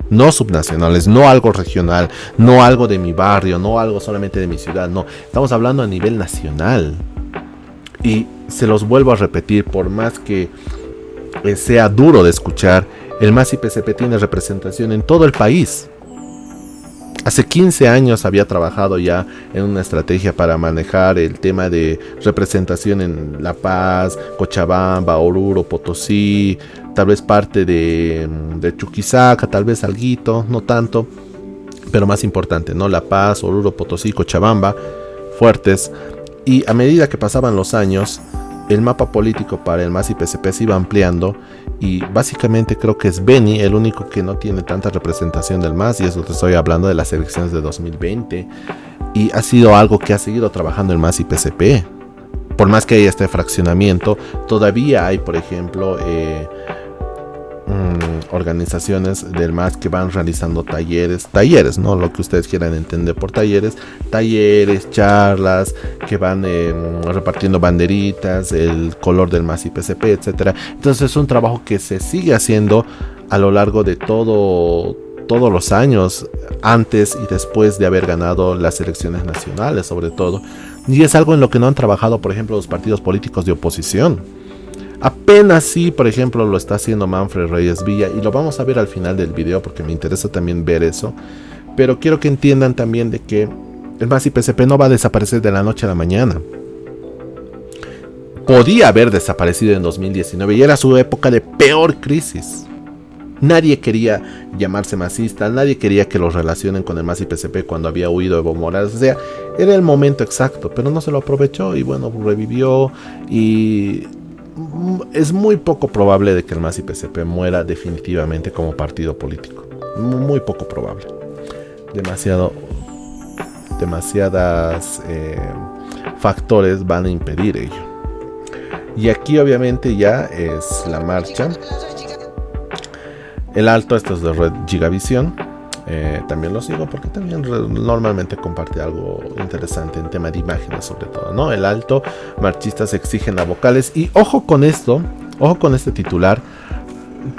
no subnacionales, no algo regional, no algo de mi barrio, no algo solamente de mi ciudad, no, estamos hablando a nivel nacional. Y se los vuelvo a repetir, por más que sea duro de escuchar, el MAS y PSP tiene representación en todo el país. Hace 15 años había trabajado ya en una estrategia para manejar el tema de representación en La Paz, Cochabamba, Oruro, Potosí, tal vez parte de Chuquisaca, tal vez alguito, no tanto, pero más importante, ¿no? La Paz, Oruro, Potosí, Cochabamba, fuertes. Y a medida que pasaban los años, el mapa político para el MAS y PSP se iba ampliando, y básicamente creo que es Beni el único que no tiene tanta representación del MAS, y eso te estoy hablando de las elecciones de 2020, y ha sido algo que ha seguido trabajando el MAS y PSP. Por más que haya este fraccionamiento, todavía hay, por ejemplo, organizaciones del MAS que van realizando talleres, ¿no? Lo que ustedes quieran entender por talleres, charlas, que van repartiendo banderitas, el color del MAS y PSP, etcétera. Entonces es un trabajo que se sigue haciendo a lo largo de todos los años, antes y después de haber ganado las elecciones nacionales, sobre todo. Y es algo en lo que no han trabajado, por ejemplo, los partidos políticos de oposición. Apenas sí, por ejemplo, lo está haciendo Manfred Reyes Villa, y lo vamos a ver al final del video porque me interesa también ver eso. Pero quiero que entiendan también de que el MAS y PSP no va a desaparecer de la noche a la mañana. Podía haber desaparecido en 2019 y era su época de peor crisis. Nadie quería llamarse masista, nadie quería que los relacionen con el MAS y PSP cuando había huido Evo Morales. O sea, era el momento exacto, pero no se lo aprovechó y bueno, revivió, y es muy poco probable de que el MAS y PSP muera definitivamente como partido político. Muy poco probable. Demasiadas factores van a impedir ello. Y aquí obviamente ya es la marcha. El Alto, esto es de Red Gigavisión. También lo sigo porque también normalmente comparte algo interesante en tema de imágenes, sobre todo, ¿no? El Alto, marchistas exigen a vocales. Y ojo con esto, ojo con este titular,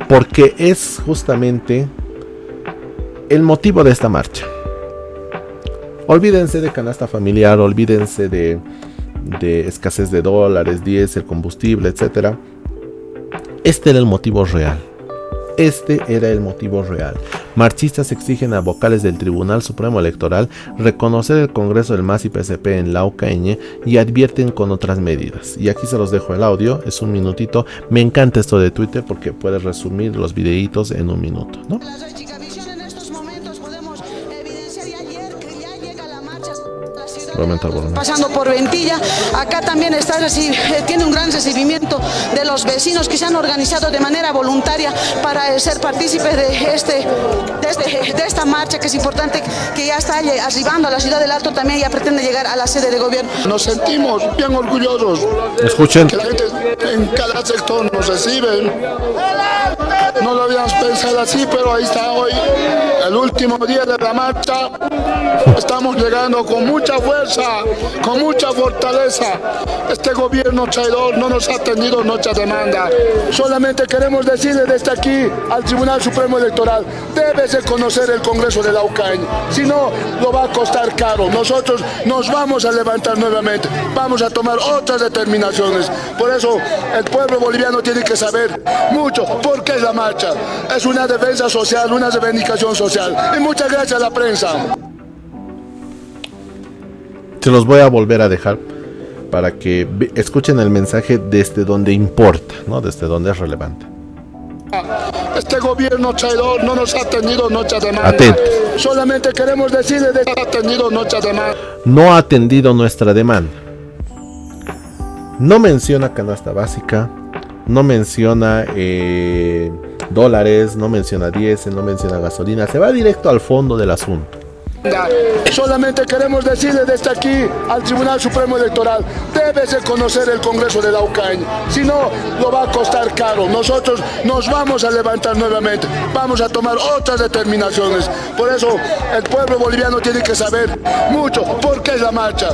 porque es justamente el motivo de esta marcha. Olvídense de canasta familiar, olvídense de escasez de dólares, diésel, combustible, etcétera. Este era el motivo real. Marchistas exigen a vocales del Tribunal Supremo Electoral reconocer el Congreso del MAS y PSP en Laucañe y advierten con otras medidas. Y aquí se los dejo el audio, es un minutito. Me encanta esto de Twitter porque puedes resumir los videitos en un minuto, ¿no? Pasando por Ventilla, acá también tiene un gran recibimiento de los vecinos que se han organizado de manera voluntaria para ser partícipes de esta marcha, que es importante, que ya está arribando a la ciudad del Alto también, ya pretende llegar a la sede de gobierno. Nos sentimos bien orgullosos. Escuchen. Que la gente en cada sector nos recibe. No lo habíamos pensado así, pero ahí está hoy, el último día de la marcha. Estamos llegando con mucha fuerza, con mucha fortaleza. Este gobierno traidor no nos ha atendido nuestra demanda. Solamente queremos decirle desde aquí al Tribunal Supremo Electoral: debes de conocer el Congreso de Laucañe, si no, lo va a costar caro. Nosotros nos vamos a levantar nuevamente, vamos a tomar otras determinaciones. Por eso el pueblo boliviano tiene que saber mucho por qué es la marcha. Es una defensa social, una reivindicación social. Y muchas gracias a la prensa. Se los voy a volver a dejar para que escuchen el mensaje desde donde importa, ¿no? Desde donde es relevante. Este gobierno traidor no nos ha atendido nuestra demanda. Atentos. Solamente queremos decirle que ha atendido nuestra demanda. No ha atendido nuestra demanda. No menciona canasta básica, no menciona dólares, no menciona diésel, no menciona gasolina. Se va directo al fondo del asunto. Solamente queremos decirle desde aquí al Tribunal Supremo Electoral: debes de conocer el Congreso de Laucañe, si no, lo va a costar caro. Nosotros nos vamos a levantar nuevamente, vamos a tomar otras determinaciones. Por eso el pueblo boliviano tiene que saber mucho por qué es la marcha.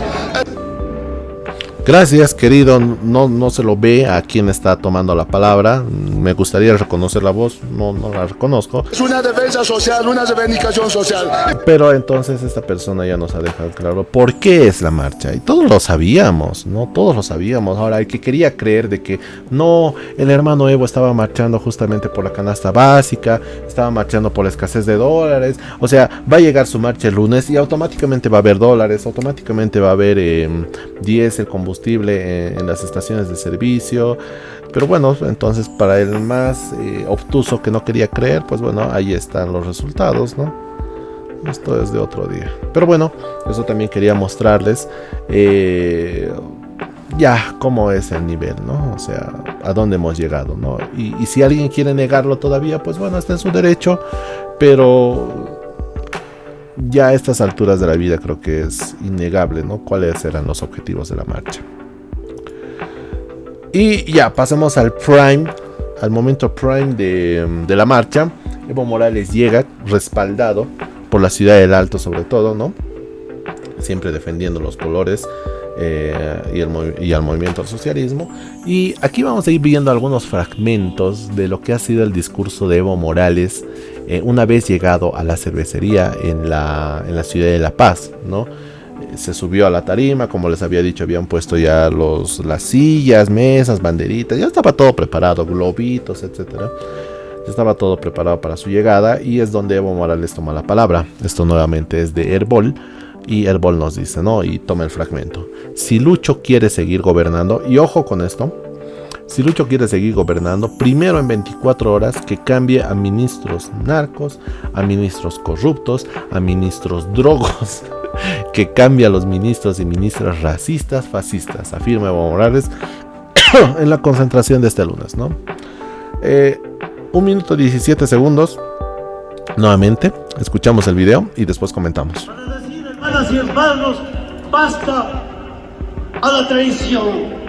Gracias, querido. No se lo ve a quien está tomando la palabra. Me gustaría reconocer la voz, no la reconozco. Es una defensa social, una reivindicación social. Pero entonces esta persona ya nos ha dejado claro por qué es la marcha. Y todos lo sabíamos, ¿no? Todos lo sabíamos. Ahora, el que quería creer de que no, el hermano Evo estaba marchando justamente por la canasta básica, estaba marchando por la escasez de dólares. O sea, va a llegar su marcha el lunes y automáticamente va a haber dólares, automáticamente va a haber diésel, combustible en las estaciones de servicio. Pero bueno, entonces para el más obtuso que no quería creer, pues bueno, ahí están los resultados, ¿no? Esto es de otro día. Pero bueno, eso también quería mostrarles ya cómo es el nivel, ¿no? O sea, a dónde hemos llegado, ¿no? Y si alguien quiere negarlo todavía, pues bueno, está en su derecho. Pero ya a estas alturas de la vida creo que es innegable, ¿no? ¿Cuáles eran los objetivos de la marcha? Y ya, pasemos al prime, al momento prime de la marcha. Evo Morales llega respaldado por la ciudad del Alto, sobre todo, ¿no? Siempre defendiendo los colores y al movimiento al socialismo. Y aquí vamos a ir viendo algunos fragmentos de lo que ha sido el discurso de Evo Morales una vez llegado a la cervecería en la ciudad de La Paz, ¿no? Se subió a la tarima, como les había dicho, habían puesto ya las sillas, mesas, banderitas, ya estaba todo preparado, globitos, etcétera. Ya estaba todo preparado para su llegada y es donde Evo Morales toma la palabra. Esto nuevamente es de Herbol y Herbol nos dice, ¿no? Y toma el fragmento. Si Lucho quiere seguir gobernando, y ojo con esto, si Lucho quiere seguir gobernando, primero en 24 horas que cambie a ministros narcos, a ministros corruptos, a ministros drogos, que cambie a los ministros y ministras racistas, fascistas, afirma Evo Morales en la concentración de este lunes, ¿no? 1 minuto 17 segundos. Nuevamente, escuchamos el video y después comentamos. Para decir, hermanas y hermanos, basta a la traición.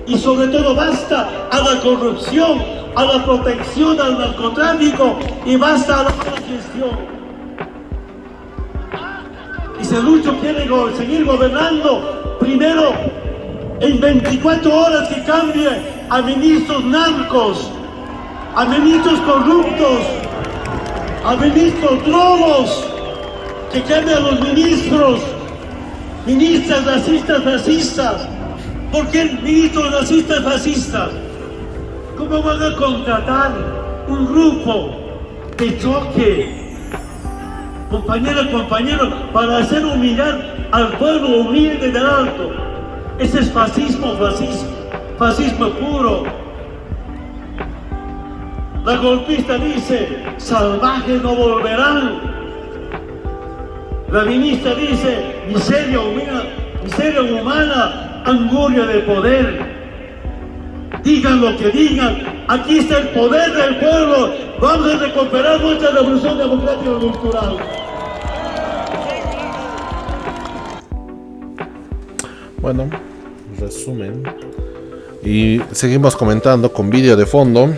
Y sobre todo basta a la corrupción, a la protección al narcotráfico y basta a la mala gestión. Y si Lucho quiere seguir gobernando, primero en 24 horas que cambie a ministros narcos, a ministros corruptos, a ministros drogos, que cambie a los ministras racistas, fascistas. ¿Por qué ministros racistas fascistas? ¿Cómo van a contratar un grupo de choque compañeras, compañeros, para hacer humillar al pueblo humilde del Alto. Ese es fascismo puro. La golpista dice, salvajes no volverán. La ministra dice, miseria humana, angurria de poder. Digan lo que digan, aquí está el poder del pueblo. Vamos a recuperar nuestra revolución democrática y cultural. Bueno, resumen. Y seguimos comentando con vídeo de fondo.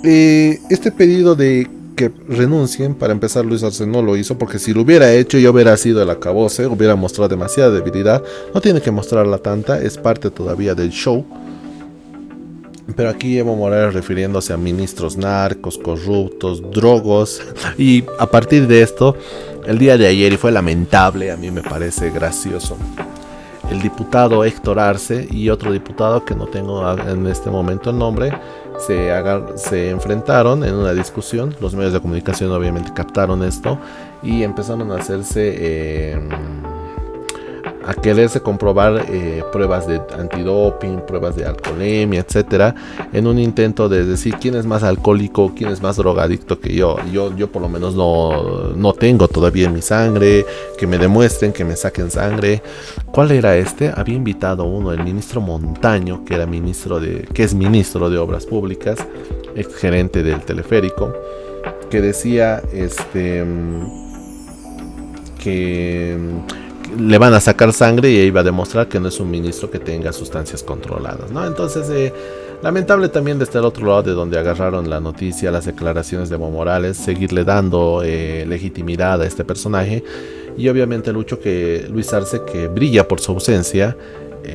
Este pedido de que renuncien, para empezar, Luis Arce no lo hizo, porque si lo hubiera hecho ya hubiera sido el acabose, hubiera mostrado demasiada debilidad. No tiene que mostrarla tanta, es parte todavía del show. Pero aquí Evo Morales refiriéndose a ministros narcos, corruptos, drogos. Y a partir de esto, el día de ayer, y fue lamentable, a mí me parece gracioso, el diputado Héctor Arce y otro diputado que no tengo en este momento el nombre, se enfrentaron en una discusión. Los medios de comunicación obviamente captaron esto y empezaron a hacerse a quererse comprobar pruebas de antidoping, pruebas de alcoholemia, etcétera, en un intento de decir quién es más alcohólico, quién es más drogadicto que yo. Yo por lo menos no tengo todavía en mi sangre, que me demuestren, que me saquen sangre. ¿Cuál era este? Había invitado uno, el ministro Montaño, que es ministro de Obras Públicas, ex gerente del teleférico, que decía que le van a sacar sangre y iba a demostrar que no es un ministro que tenga sustancias controladas, ¿no? Entonces, lamentable también de estar al otro lado de donde agarraron la noticia, las declaraciones de Evo Morales, seguirle dando legitimidad a este personaje. Y obviamente Luis Arce, que brilla por su ausencia.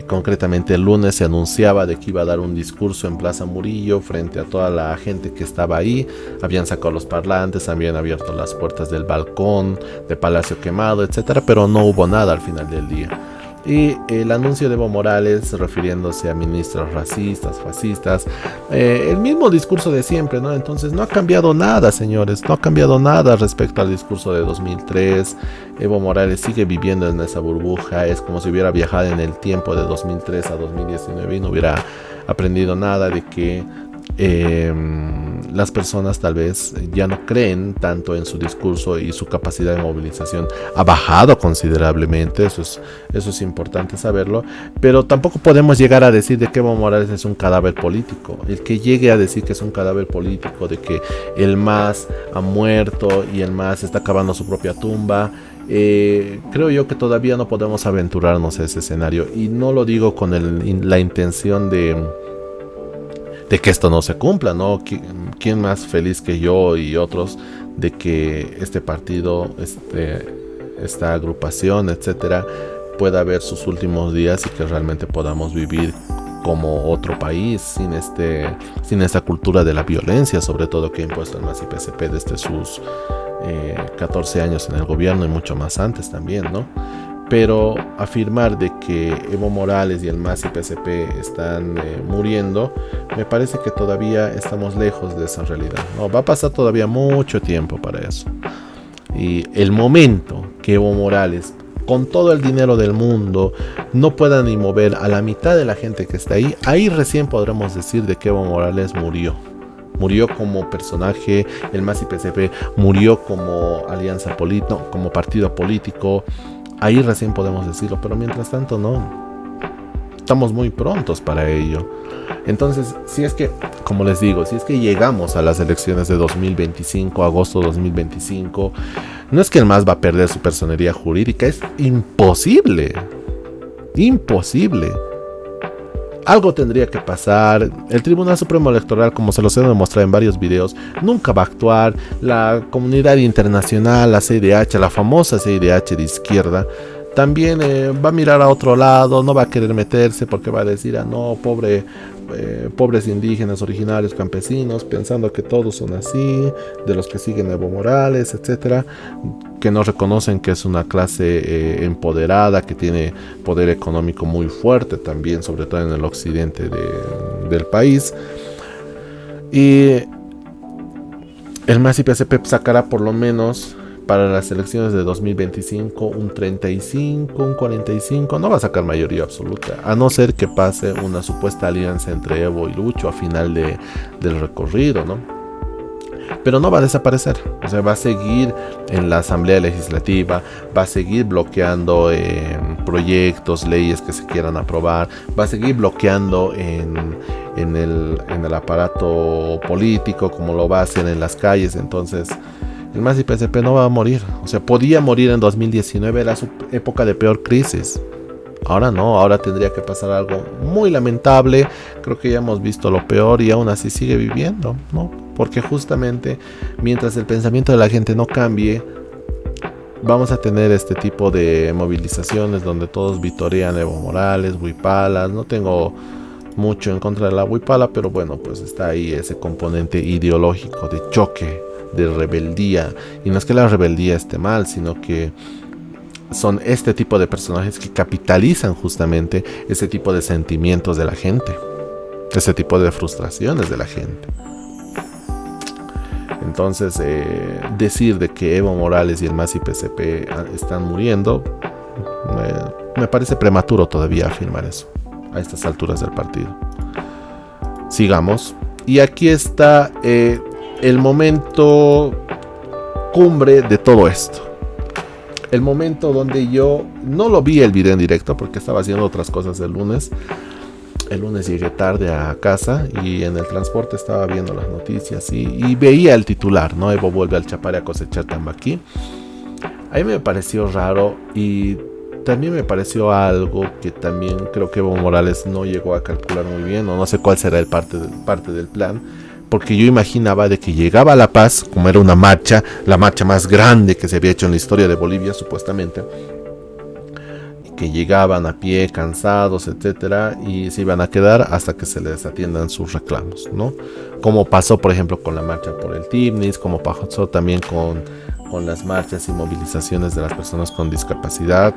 Concretamente el lunes se anunciaba de que iba a dar un discurso en Plaza Murillo frente a toda la gente que estaba ahí. Habían sacado los parlantes, habían abierto las puertas del balcón de Palacio Quemado, etcétera, pero no hubo nada al final del día. Y el anuncio de Evo Morales refiriéndose a ministros racistas, fascistas, el mismo discurso de siempre, ¿no? Entonces no ha cambiado nada, señores, no ha cambiado nada respecto al discurso de 2003. Evo Morales sigue viviendo en esa burbuja, es como si hubiera viajado en el tiempo de 2003 a 2019 y no hubiera aprendido nada de que las personas tal vez ya no creen tanto en su discurso y su capacidad de movilización ha bajado considerablemente. Eso es importante saberlo, pero tampoco podemos llegar a decir de que Evo Morales es un cadáver político. El que llegue a decir que es un cadáver político, de que el MAS ha muerto y el MAS está cavando su propia tumba, creo yo que todavía no podemos aventurarnos a ese escenario, y no lo digo con la intención de que esto no se cumpla, ¿no? ¿Quién más feliz que yo y otros de que este partido, esta agrupación, etcétera, pueda ver sus últimos días y que realmente podamos vivir como otro país sin esta cultura de la violencia, sobre todo que ha impuesto el MAS y PSP desde sus 14 años en el gobierno y mucho más antes también, ¿no? Pero afirmar de que Evo Morales y el MAS y PSP están muriendo, me parece que todavía estamos lejos de esa realidad, ¿no? Va a pasar todavía mucho tiempo para eso. Y el momento que Evo Morales, con todo el dinero del mundo, no pueda ni mover a la mitad de la gente que está ahí recién podremos decir de que Evo Morales murió. Murió como personaje, el MAS y PSP murió como alianza política, como partido político. Ahí recién podemos decirlo, pero mientras tanto no. Estamos muy prontos para ello. Entonces, si es que, como les digo, si es que llegamos a las elecciones de 2025, agosto 2025, no es que el MAS va a perder su personería jurídica, es imposible. Imposible. Algo tendría que pasar. El Tribunal Supremo Electoral, como se los he demostrado en varios videos, nunca va a actuar. La comunidad internacional, la CIDH, la famosa CIDH de izquierda, también va a mirar a otro lado, no va a querer meterse porque va a decir, no, pobres indígenas, originarios, campesinos, pensando que todos son así, de los que siguen Evo Morales, etcétera, que no reconocen que es una clase empoderada, que tiene poder económico muy fuerte también, sobre todo en el occidente del país. Y el MAS y PSP sacará por lo menos para las elecciones de 2025 un 35, un 45, no va a sacar mayoría absoluta, a no ser que pase una supuesta alianza entre Evo y Lucho a final del recorrido, ¿no? Pero no va a desaparecer, o sea, va a seguir en la Asamblea Legislativa, va a seguir bloqueando proyectos, leyes que se quieran aprobar, va a seguir bloqueando en el aparato político, como lo va a hacer en las calles. Entonces el MAS y PSP no va a morir, o sea, podía morir en 2019, era su época de peor crisis. Ahora no, ahora tendría que pasar algo muy lamentable. Creo que ya hemos visto lo peor y aún así sigue viviendo, ¿no? Porque justamente mientras el pensamiento de la gente no cambie, vamos a tener este tipo de movilizaciones donde todos vitorean Evo Morales, Huipalas. No tengo mucho en contra de la Huipala, pero bueno, pues está ahí ese componente ideológico de choque, de rebeldía. Y no es que la rebeldía esté mal, sino que son este tipo de personajes que capitalizan justamente ese tipo de sentimientos de la gente, ese tipo de frustraciones de la gente. Entonces, decir de que Evo Morales y el MAS y PSP están muriendo, me parece prematuro todavía afirmar eso a estas alturas del partido. Sigamos. Y aquí está el momento cumbre de todo esto. El momento donde yo no lo vi el video en directo porque estaba haciendo otras cosas el lunes. El lunes llegué tarde a casa y en el transporte estaba viendo las noticias y veía el titular, ¿no? Evo vuelve al Chapare a cosechar Tambaquí. A mí me pareció raro y también me pareció algo que también creo que Evo Morales no llegó a calcular muy bien, o no sé cuál será el parte del plan, porque yo imaginaba de que llegaba a La Paz, como era una marcha, la marcha más grande que se había hecho en la historia de Bolivia supuestamente, que llegaban a pie, cansados, etcétera, y se iban a quedar hasta que se les atiendan sus reclamos, ¿no? Como pasó, por ejemplo, con la marcha por el TIBNIS, como pasó también con las marchas y movilizaciones de las personas con discapacidad,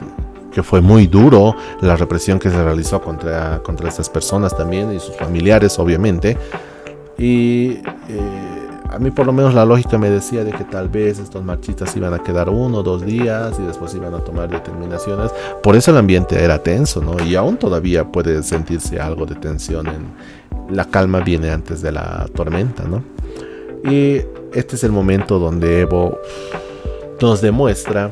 que fue muy duro la represión que se realizó contra estas personas también y sus familiares, obviamente. Y a mí por lo menos la lógica me decía de que tal vez estos marchistas iban a quedar 1 o 2 días y después iban a tomar determinaciones. Por eso el ambiente era tenso, ¿no? Y aún todavía puede sentirse algo de tensión. La calma viene antes de la tormenta, ¿no? Y este es el momento donde Evo nos demuestra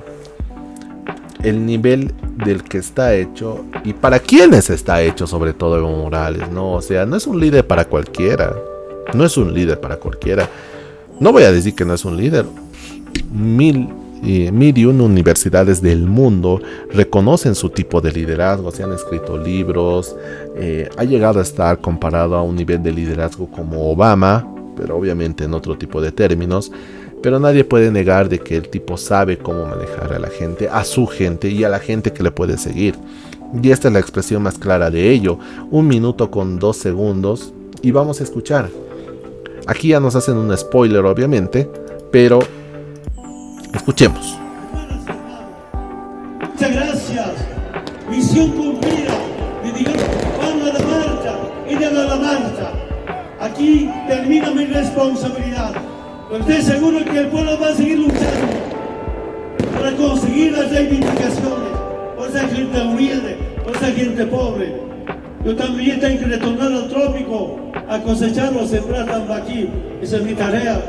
el nivel del que está hecho y para quiénes está hecho, sobre todo Evo Morales, ¿no? O sea, no es un líder para cualquiera. No es un líder para cualquiera. No voy a decir que no es un líder. Mil y una universidades del mundo reconocen su tipo de liderazgo. Se han escrito libros. Ha llegado a estar comparado a un nivel de liderazgo como Obama, pero obviamente en otro tipo de términos. Pero nadie puede negar de que el tipo sabe cómo manejar a la gente, a su gente y a la gente que le puede seguir. Y esta es la expresión más clara de ello. 1 minuto con 2 segundos y vamos a escuchar. Aquí ya nos hacen un spoiler, obviamente, pero escuchemos. Muchas gracias. Misión cumplida. Me dijeron, van a la marcha, irán a la marcha. Aquí termina mi responsabilidad. Pero estoy seguro que el pueblo va a seguir luchando para conseguir las reivindicaciones por esa gente humilde, por esa gente pobre. Yo también tengo que retornar al trópico a cosechar o sembrar tambaquí. Esa es mi tarea,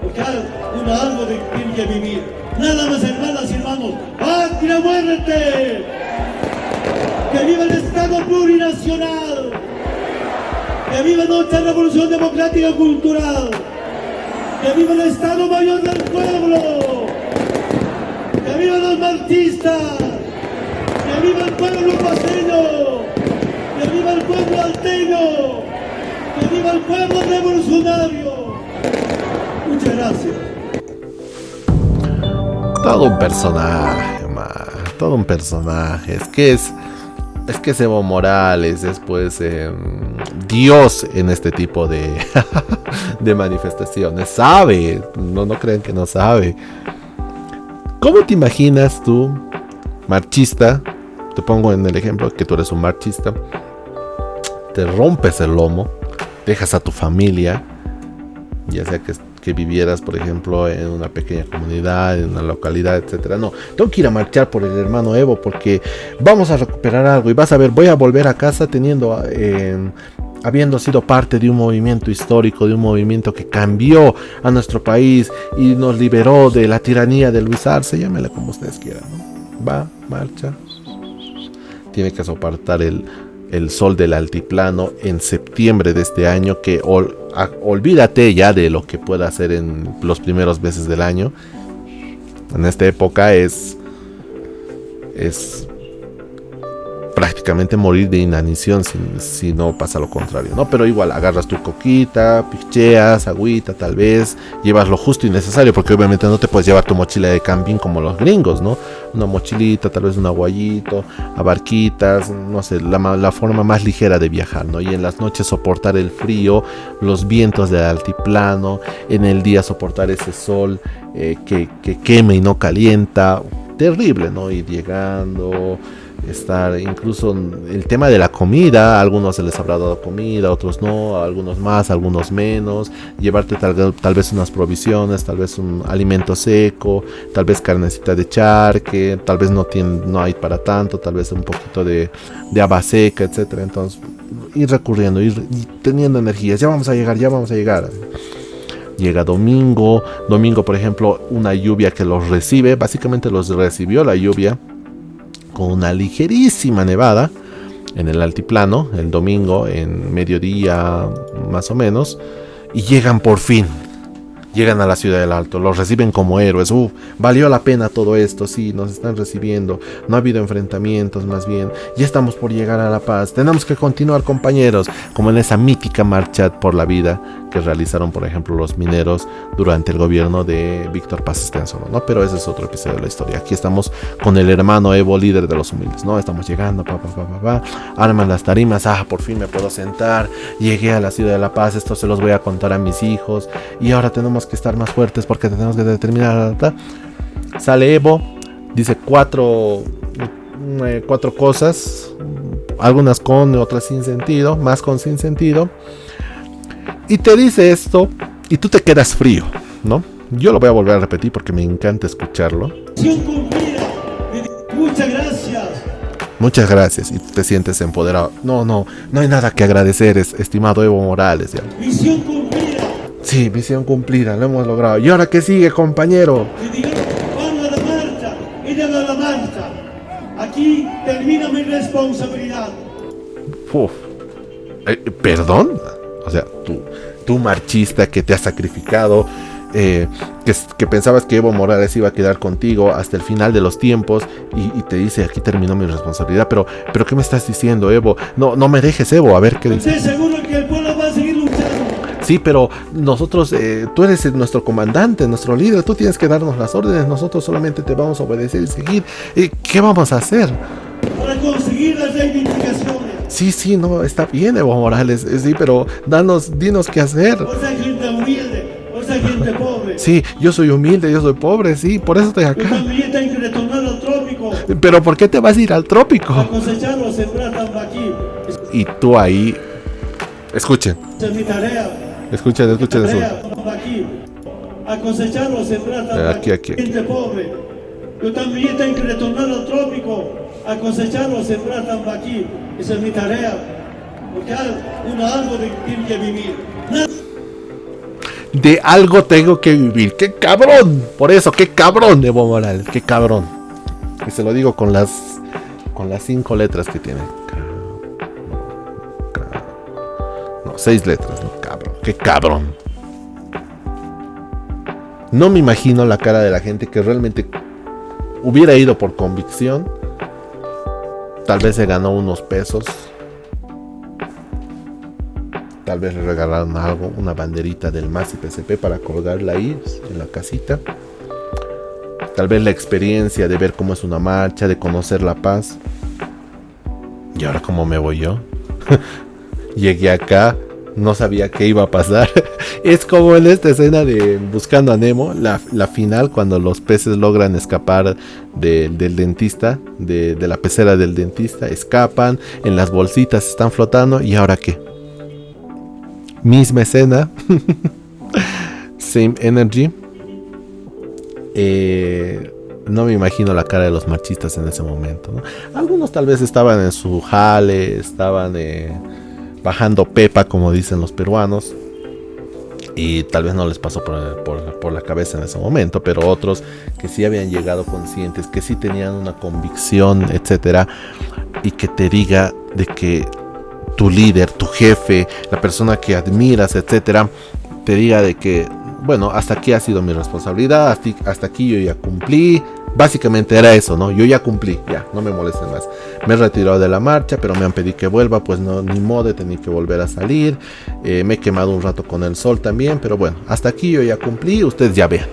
porque uno algo tiene que vivir. Nada más, hermanas y hermanos. ¡Patria, muérete! ¡Que viva el Estado plurinacional! ¡Que viva nuestra revolución democrática y cultural! ¡Que viva el Estado Mayor del pueblo! ¡Que viva los marxistas! ¡Que viva el pueblo paseño! ¡Que viva el pueblo alteño! ¡Que viva el pueblo revolucionario! Muchas gracias. Todo un personaje, man. Todo un personaje. Es que es Evo Morales, es pues Dios en este tipo de de manifestaciones. Sabe, no crean que no sabe. ¿Cómo te imaginas tú, marchista? Te pongo en el ejemplo que tú eres un marchista. Te rompes el lomo, dejas a tu familia, ya sea que que vivieras, por ejemplo, en una pequeña comunidad, en una localidad, etcétera. No, tengo que ir a marchar por el hermano Evo porque vamos a recuperar algo. Y vas a ver, voy a volver a casa teniendo, habiendo sido parte de un movimiento histórico, de un movimiento que cambió a nuestro país y nos liberó de la tiranía de Luis Arce, llámele como ustedes quieran, ¿no? Va, marcha. Tiene que soportar el sol del altiplano en septiembre de este año, que olvídate ya de lo que pueda hacer en los primeros meses del año. En esta época es prácticamente morir de inanición si no pasa lo contrario, ¿no? Pero igual agarras tu coquita, picheas, agüita, tal vez llevas lo justo y necesario, porque obviamente no te puedes llevar tu mochila de camping como los gringos, ¿no? Una mochilita, tal vez un aguayito, abarquitas, no sé, la forma más ligera de viajar, ¿no? Y en las noches soportar el frío, los vientos del altiplano, en el día soportar ese sol que quema y no calienta, terrible, ¿no? Ir llegando, estar, incluso el tema de la comida, a algunos se les habrá dado comida, a otros no, a algunos más, a algunos menos, llevarte tal vez unas provisiones, tal vez un alimento seco, tal vez carnecita de charque, tal vez no hay para tanto, tal vez un poquito de haba seca, etcétera. Entonces ir recurriendo, ir teniendo energías, ya vamos a llegar. Llega domingo, por ejemplo, una lluvia que los recibe, básicamente los recibió la lluvia con una ligerísima nevada en el altiplano, el domingo, en mediodía más o menos, y llegan por fin, llegan a la ciudad del Alto, los reciben como héroes. Valió la pena todo esto, sí, nos están recibiendo, no ha habido enfrentamientos, más bien, ya estamos por llegar a la paz, tenemos que continuar, compañeros, como en esa mítica marcha por la vida que realizaron, por ejemplo, los mineros durante el gobierno de Víctor Paz Estenssoro, ¿no? Pero ese es otro episodio de la historia. Aquí estamos con el hermano Evo, líder de los humildes, ¿no? Estamos llegando, arman las tarimas, por fin me puedo sentar, llegué a la ciudad de La Paz, esto se los voy a contar a mis hijos, y ahora tenemos que estar más fuertes porque tenemos que determinar. Sale Evo, dice cuatro cosas, algunas con, otras sin sentido, más con sin sentido, y te dice esto y tú te quedas frío, ¿no? Yo lo voy a volver a repetir porque me encanta escucharlo. Muchas gracias. Muchas gracias, y te sientes empoderado. No hay nada que agradecer, estimado Evo Morales, ya. Misión cumplida. Sí, misión cumplida, lo hemos logrado. ¿Y ahora qué sigue, compañero? Vamos a la marcha, ella a la marcha. Aquí termina mi responsabilidad. ¿Perdón? O sea, tú marchista que te has sacrificado, que pensabas que Evo Morales iba a quedar contigo hasta el final de los tiempos, y te dice, aquí terminó mi responsabilidad. Pero ¿qué me estás diciendo, Evo? No me dejes, Evo, a ver qué dices. Estoy seguro que el pueblo va a seguir luchando. Sí, pero nosotros, tú eres nuestro comandante, nuestro líder, tú tienes que darnos las órdenes, nosotros solamente te vamos a obedecer y seguir. ¿Qué vamos a hacer? Para conseguir las reivindicaciones. Sí, no, está bien, Evo Morales, sí, pero dinos qué hacer. Vos sos gente humilde, vos sos gente pobre. Sí, yo soy humilde, yo soy pobre, sí, por eso estoy acá. Yo también tengo que retornar al trópico. Pero ¿por qué te vas a ir al trópico? A cosechar o sembrar tambaqui. Y tú ahí, escuchen. Esa es mi tarea. Escuchen eso. Tambaqui. A cosechar o sembrar tambaqui. Aquí. Gente pobre. Yo también tengo que retornar al trópico a cosechar o sembrar tambaqui. Esa es mi tarea. Porque algo tiene que vivir. De algo tengo que vivir. ¡Qué cabrón! Por eso, qué cabrón, Evo Morales, qué cabrón. Y se lo digo con las 5 letras que tiene. 6 letras, ¿no? Cabrón, qué cabrón. No me imagino la cara de la gente que realmente hubiera ido por convicción. Tal vez se ganó unos pesos. Tal vez le regalaron algo, una banderita del MAS y PSP para colgarla ahí en la casita. Tal vez la experiencia de ver cómo es una marcha, de conocer La Paz. ¿Y ahora cómo me voy yo? Llegué acá, no sabía qué iba a pasar. Es como en esta escena de Buscando a Nemo, la final, cuando los peces logran escapar del dentista, de la pecera del dentista, escapan, en las bolsitas están flotando. ¿Y ahora qué? Misma escena. Same Energy. No me imagino la cara de los marchistas en ese momento, ¿no? Algunos tal vez estaban en su jale, estaban bajando pepa, como dicen los peruanos, y tal vez no les pasó por la cabeza en ese momento, pero otros que sí habían llegado conscientes, que sí tenían una convicción, etcétera, y que te diga de que tu líder, tu jefe, la persona que admiras, etcétera, te diga de que, bueno, hasta aquí ha sido mi responsabilidad, hasta aquí yo ya cumplí. Básicamente era eso, ¿no? Yo ya cumplí, ya, no me molesten más. Me he retirado de la marcha, pero me han pedido que vuelva, pues no, ni modo, tenía que volver a salir. Me he quemado un rato con el sol también, pero bueno, hasta aquí yo ya cumplí, ustedes ya vean.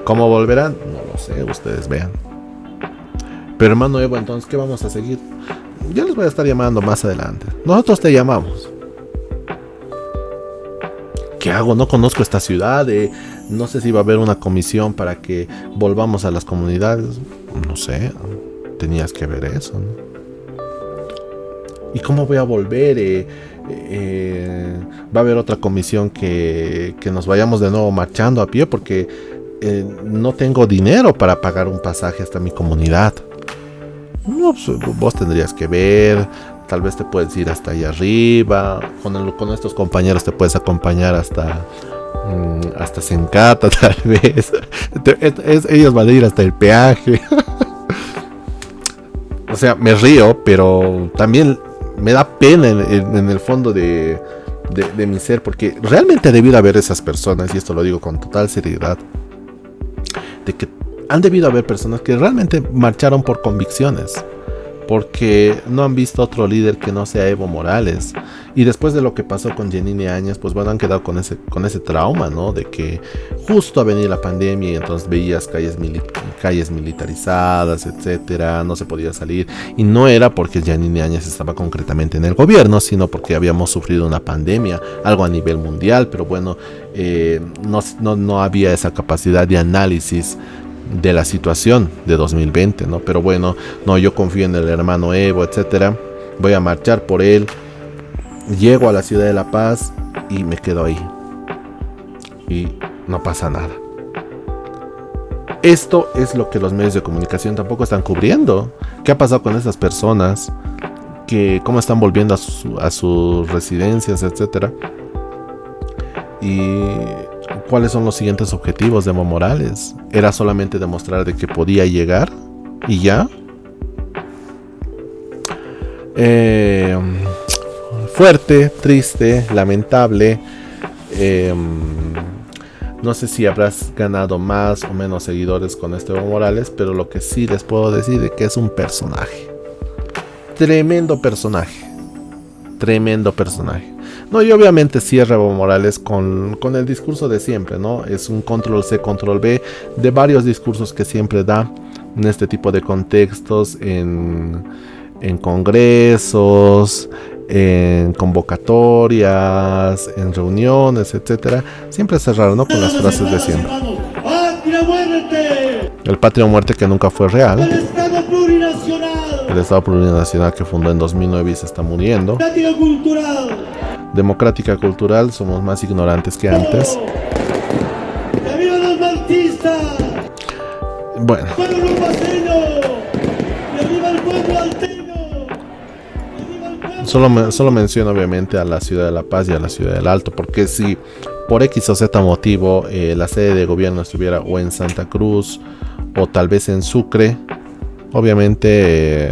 ¿Cómo volverán? No lo sé, ustedes vean. Pero hermano Evo, entonces, ¿qué vamos a seguir? Yo les voy a estar llamando más adelante. Nosotros te llamamos. ¿Qué hago? No conozco esta ciudad, no sé si va a haber una comisión para que volvamos a las comunidades. No sé, tenías que ver eso, ¿no? ¿Y cómo voy a volver? Va a haber otra comisión que nos vayamos de nuevo marchando a pie porque no tengo dinero para pagar un pasaje hasta mi comunidad. No, pues, vos tendrías que ver. Tal vez te puedes ir hasta allá arriba. Con estos compañeros te puedes acompañar hasta Sencata, tal vez. Ellos van a ir hasta el peaje. O sea, me río, pero también me da pena en el fondo de mi ser, porque realmente ha debido haber esas personas, y esto lo digo con total seriedad, de que han debido haber personas que realmente marcharon por convicciones, porque no han visto otro líder que no sea Evo Morales. Y después de lo que pasó con Yanine Áñez, pues bueno, han quedado con ese trauma, ¿no? De que justo ha venido la pandemia y entonces veías calles militarizadas, etcétera, no se podía salir. Y no era porque Yanine Áñez estaba concretamente en el gobierno, sino porque habíamos sufrido una pandemia, algo a nivel mundial, pero bueno, no había esa capacidad de análisis de la situación de 2020, ¿no? Pero bueno, no, yo confío en el hermano Evo, etcétera. Voy a marchar por él. Llego a la ciudad de La Paz y me quedo ahí. Y no pasa nada. Esto es lo que los medios de comunicación tampoco están cubriendo. ¿Qué ha pasado con esas personas? ¿Cómo están volviendo a sus residencias, etcétera? Y ¿cuáles son los siguientes objetivos de Evo Morales? ¿Era solamente demostrar de que podía llegar y ya? Fuerte, triste, lamentable. No sé si habrás ganado más o menos seguidores con este Evo Morales, pero lo que sí les puedo decir es que es un personaje. Tremendo personaje. Tremendo personaje. No, y obviamente cierra Evo Morales con el discurso de siempre, ¿no? Es un control C, control B de varios discursos que siempre da en este tipo de contextos, en congresos, en convocatorias, en reuniones, etcétera. Siempre cerrar, ¿no? Con las frases de siempre. El patria o muerte que nunca fue real. El Estado plurinacional que fundó en 2009 y se está muriendo. Democrática cultural, somos más ignorantes que antes. Bueno. Solo menciono obviamente a la ciudad de La Paz y a la ciudad del Alto, porque si por X o Z motivo la sede de gobierno estuviera o en Santa Cruz o tal vez en Sucre, obviamente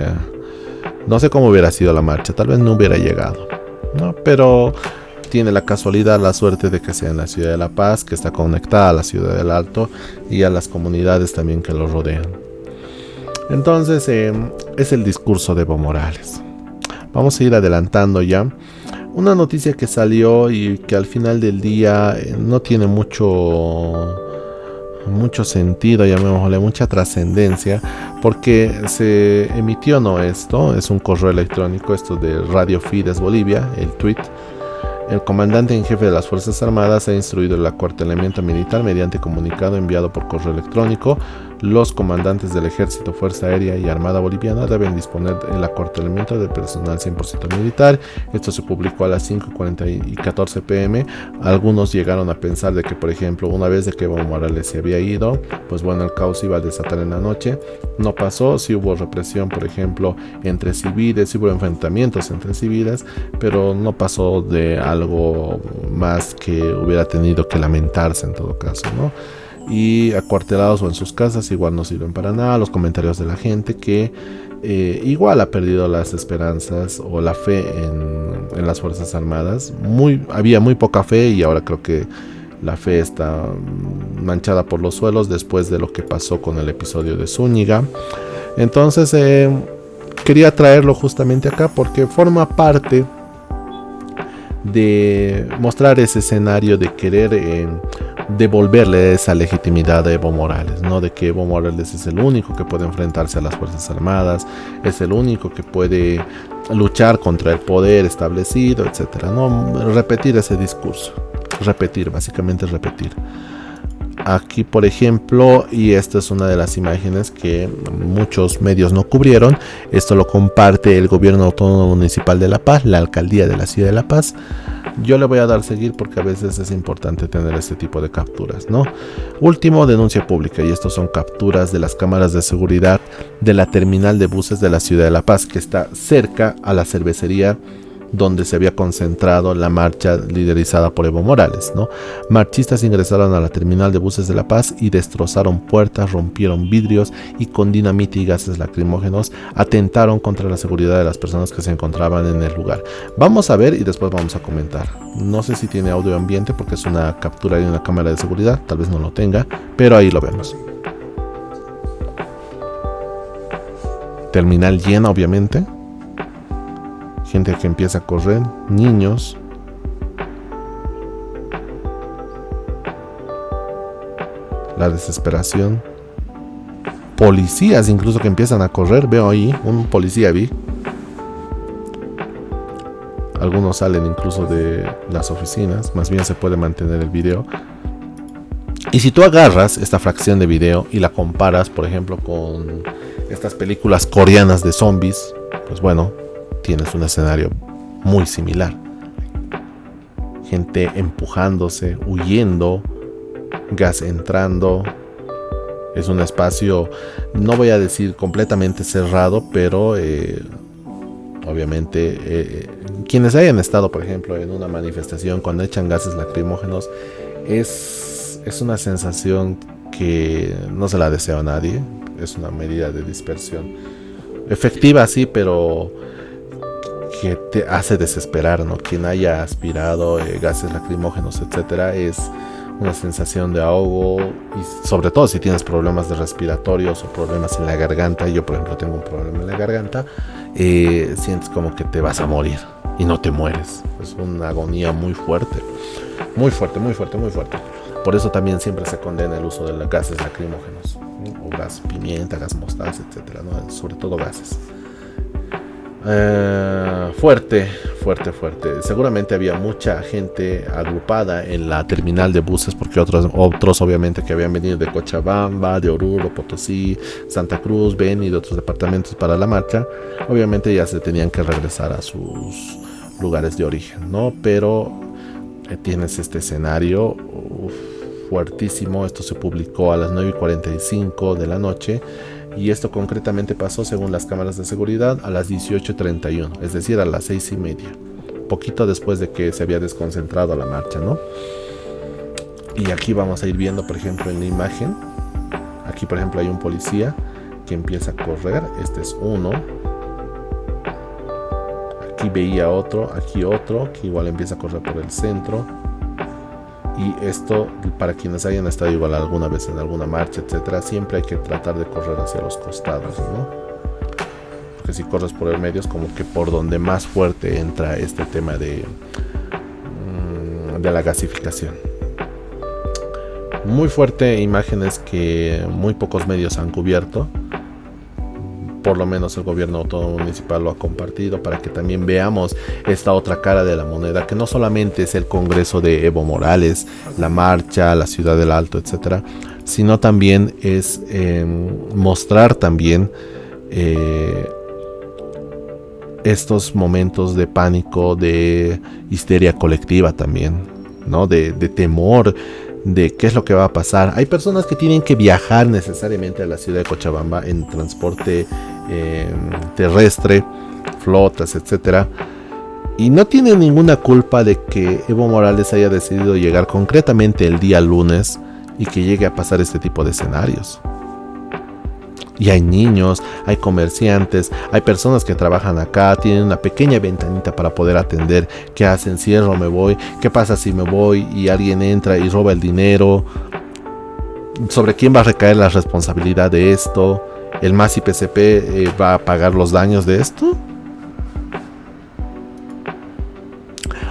no sé cómo hubiera sido la marcha, tal vez no hubiera llegado, ¿no? Pero tiene la casualidad, la suerte de que sea en la ciudad de La Paz, que está conectada a la ciudad del Alto y a las comunidades también que lo rodean. Entonces es el discurso de Evo Morales. Vamos a ir adelantando ya. Una noticia que salió y que al final del día no tiene mucho sentido, llamémosle, mucha trascendencia, porque se emitió, no esto, es un correo electrónico, esto de Radio Fides Bolivia, el tweet. El comandante en jefe de las Fuerzas Armadas ha instruido el acuartelamiento militar mediante comunicado enviado por correo electrónico. Los comandantes del Ejército, Fuerza Aérea y Armada Boliviana deben disponer del acuartelamiento de personal 100% militar. Esto se publicó a las 5:40 y 14 pm. Algunos llegaron a pensar de que, por ejemplo, una vez de que Evo Morales se había ido, pues bueno, el caos iba a desatar en la noche. No pasó, sí hubo represión, por ejemplo, entre civiles, sí hubo enfrentamientos entre civiles, pero no pasó de algo más que hubiera tenido que lamentarse en todo caso, ¿no? Y acuartelados o en sus casas igual no sirven para nada. Los comentarios de la gente que igual ha perdido las esperanzas o la fe en las Fuerzas Armadas. Había muy poca fe y ahora creo que la fe está manchada por los suelos después de lo que pasó con el episodio de Zúñiga. Entonces quería traerlo justamente acá porque forma parte de mostrar ese escenario de querer devolverle esa legitimidad a Evo Morales, ¿no? De que Evo Morales es el único que puede enfrentarse a las Fuerzas Armadas, es el único que puede luchar contra el poder establecido, etcétera, ¿no? Repetir ese discurso, básicamente repetir. Aquí, por ejemplo, y esta es una de las imágenes que muchos medios no cubrieron, esto lo comparte el Gobierno Autónomo Municipal de La Paz, la Alcaldía de la Ciudad de La Paz. Yo le voy a dar seguir porque a veces es importante tener este tipo de capturas, ¿no? Último, denuncia pública, y estos son capturas de las cámaras de seguridad de la terminal de buses de la Ciudad de La Paz, que está cerca a la cervecería donde se había concentrado la marcha liderizada por Evo Morales, ¿no? Marchistas ingresaron a la terminal de buses de La Paz y destrozaron puertas, rompieron vidrios y con dinamita y gases lacrimógenos atentaron contra la seguridad de las personas que se encontraban en el lugar. Vamos a ver y después vamos a comentar. No sé si tiene audio ambiente porque es una captura de una cámara de seguridad, tal vez no lo tenga, pero ahí lo vemos. Terminal llena, obviamente. Gente que empieza a correr, niños. La desesperación. Policías incluso que empiezan a correr. Veo ahí, un policía vi. Algunos salen incluso de las oficinas. Más bien se puede mantener el video. Y si tú agarras esta fracción de video y la comparas, por ejemplo, con estas películas coreanas de zombies, pues bueno, tienes un escenario muy similar. Gente empujándose, huyendo, gas entrando. Es un espacio, no voy a decir completamente cerrado, pero obviamente quienes hayan estado, por ejemplo, en una manifestación cuando echan gases lacrimógenos, es una sensación que no se la deseo a nadie. Es una medida de dispersión efectiva, sí, pero que te hace desesperar, ¿no? Quien haya aspirado gases lacrimógenos, etcétera, es una sensación de ahogo, y sobre todo si tienes problemas de respiratorios o problemas en la garganta. Yo, por ejemplo, tengo un problema en la garganta. Sientes como que te vas a morir y no te mueres. Es una agonía muy fuerte, muy fuerte, muy fuerte, muy fuerte. Por eso también siempre se condena el uso de los gases lacrimógenos, ¿no? O gas pimienta, gas mostaza, etcétera, ¿no? Sobre todo gases. Fuerte. Seguramente había mucha gente agrupada en la terminal de buses, porque otros obviamente que habían venido de Cochabamba, de Oruro, Potosí, Santa Cruz, Beni y de otros departamentos para la marcha, obviamente ya se tenían que regresar a sus lugares de origen, ¿no? Pero tienes este escenario fuertísimo. Esto se publicó a las 9:45 de la noche. Y esto concretamente pasó, según las cámaras de seguridad, a las 18:31, es decir, a las 6:30, poquito después de que se había desconcentrado la marcha, ¿no? Y aquí vamos a ir viendo, por ejemplo, en la imagen, aquí por ejemplo hay un policía que empieza a correr, este es uno, aquí veía otro, aquí otro, que igual empieza a correr por el centro. Y esto, para quienes hayan estado igual alguna vez en alguna marcha, etcétera, siempre hay que tratar de correr hacia los costados, ¿no? Porque si corres por el medio es como que por donde más fuerte entra este tema de la gasificación. Muy fuerte, imágenes que muy pocos medios han cubierto. por lo menos el gobierno autónomo municipal lo ha compartido para que también veamos esta otra cara de la moneda, que no solamente es el Congreso de Evo Morales, la marcha, la Ciudad del Alto, etcétera, sino también es mostrar también estos momentos de pánico, de histeria colectiva también, ¿no? De temor de qué es lo que va a pasar. Hay personas que tienen que viajar necesariamente a la ciudad de Cochabamba en transporte terrestre, flotas, etcétera, y no tienen ninguna culpa de que Evo Morales haya decidido llegar concretamente el día lunes y que llegue a pasar este tipo de escenarios. Y hay niños, hay comerciantes, hay personas que trabajan acá, tienen una pequeña ventanita para poder atender. ¿Qué hacen? ¿Cierro? ¿Me voy? ¿Qué pasa si me voy y alguien entra y roba el dinero? ¿Sobre quién va a recaer la responsabilidad de esto? ¿El MAS y PCP va a pagar los daños de esto?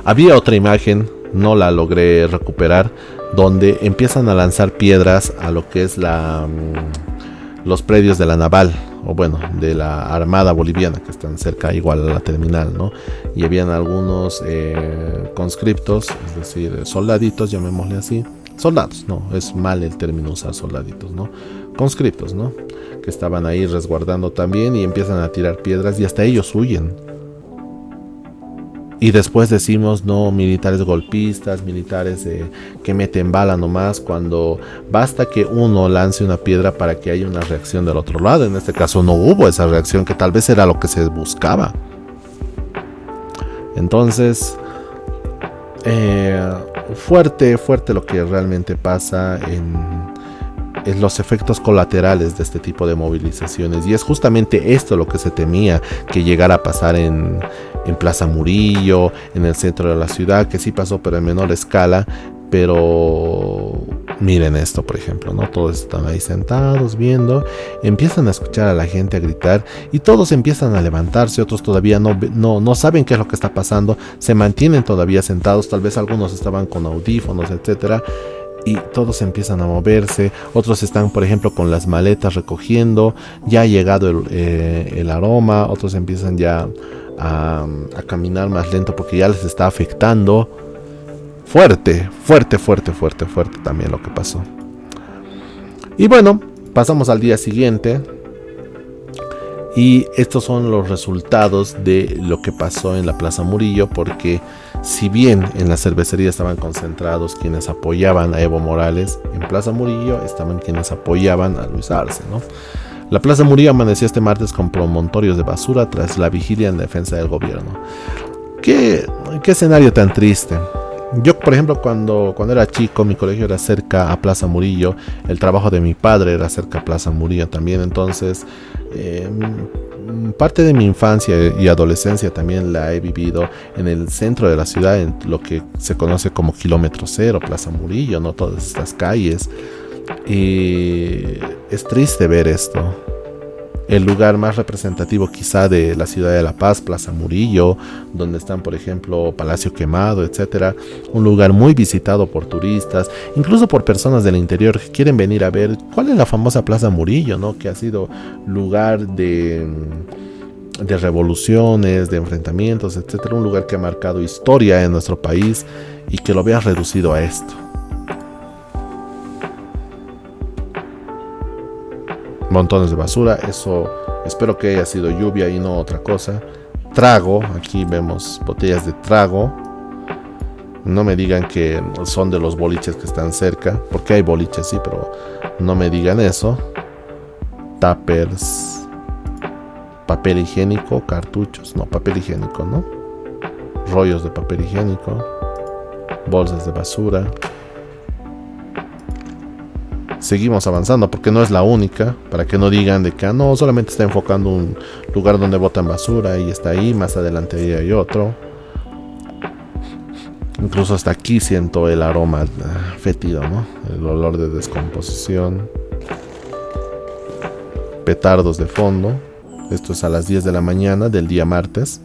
Había otra imagen, no la logré recuperar, donde empiezan a lanzar piedras a lo que es los predios de la naval, o bueno, de la Armada Boliviana, que están cerca igual a la terminal, ¿no? Y habían algunos conscriptos, es decir, soldaditos, llamémosle así. Soldados, no, es mal el término usar soldaditos, ¿no? Conscriptos, ¿no? Que estaban ahí resguardando también y empiezan a tirar piedras y hasta ellos huyen. Y después decimos, no, militares golpistas, militares que meten bala nomás, cuando basta que uno lance una piedra para que haya una reacción del otro lado. En este caso no hubo esa reacción, que tal vez era lo que se buscaba. Entonces, fuerte lo que realmente pasa en los efectos colaterales de este tipo de movilizaciones, y es justamente esto lo que se temía que llegara a pasar en Plaza Murillo, en el centro de la ciudad, que sí pasó pero en menor escala. Pero miren esto, por ejemplo, ¿no? Todos están ahí sentados viendo, empiezan a escuchar a la gente a gritar y todos empiezan a levantarse, otros todavía no saben qué es lo que está pasando, se mantienen todavía sentados, tal vez algunos estaban con audífonos, etcétera. Y todos empiezan a moverse, otros están, por ejemplo, con las maletas recogiendo, ya ha llegado el aroma, otros empiezan ya a caminar más lento porque ya les está afectando. Fuerte también lo que pasó. Y bueno, pasamos al día siguiente. Y estos son los resultados de lo que pasó en la Plaza Murillo, porque si bien en la cervecería estaban concentrados quienes apoyaban a Evo Morales, en Plaza Murillo estaban quienes apoyaban a Luis Arce, ¿no? La Plaza Murillo amaneció este martes con promontorios de basura tras la vigilia en defensa del gobierno. ¿Qué escenario tan triste? Yo, por ejemplo, cuando era chico, mi colegio era cerca a Plaza Murillo, el trabajo de mi padre era cerca a Plaza Murillo también, entonces parte de mi infancia y adolescencia también la he vivido en el centro de la ciudad, en lo que se conoce como Kilómetro Cero, Plaza Murillo, ¿no? Todas estas calles. Y es triste ver esto. El lugar más representativo quizá de la ciudad de La Paz, Plaza Murillo, donde están, por ejemplo, Palacio Quemado, etcétera. Un lugar muy visitado por turistas, incluso por personas del interior que quieren venir a ver cuál es la famosa Plaza Murillo, ¿no? Que ha sido lugar de revoluciones, de enfrentamientos, etcétera. Un lugar que ha marcado historia en nuestro país y que lo vea reducido a esto. Montones de basura, eso espero que haya sido lluvia y no otra cosa. Trago, aquí vemos botellas de trago. No me digan que son de los boliches que están cerca, porque hay boliches, sí, pero no me digan eso. Tuppers, papel higiénico, cartuchos, no, papel higiénico, ¿no? Rollos de papel higiénico, bolsas de basura. Seguimos avanzando porque no es la única, para que no digan de que no, solamente está enfocando un lugar donde botan basura y está ahí, más adelante ahí hay otro. Incluso hasta aquí siento el aroma fétido, ¿no? El olor de descomposición. Petardos de fondo. Esto es a las 10 de la mañana del día martes.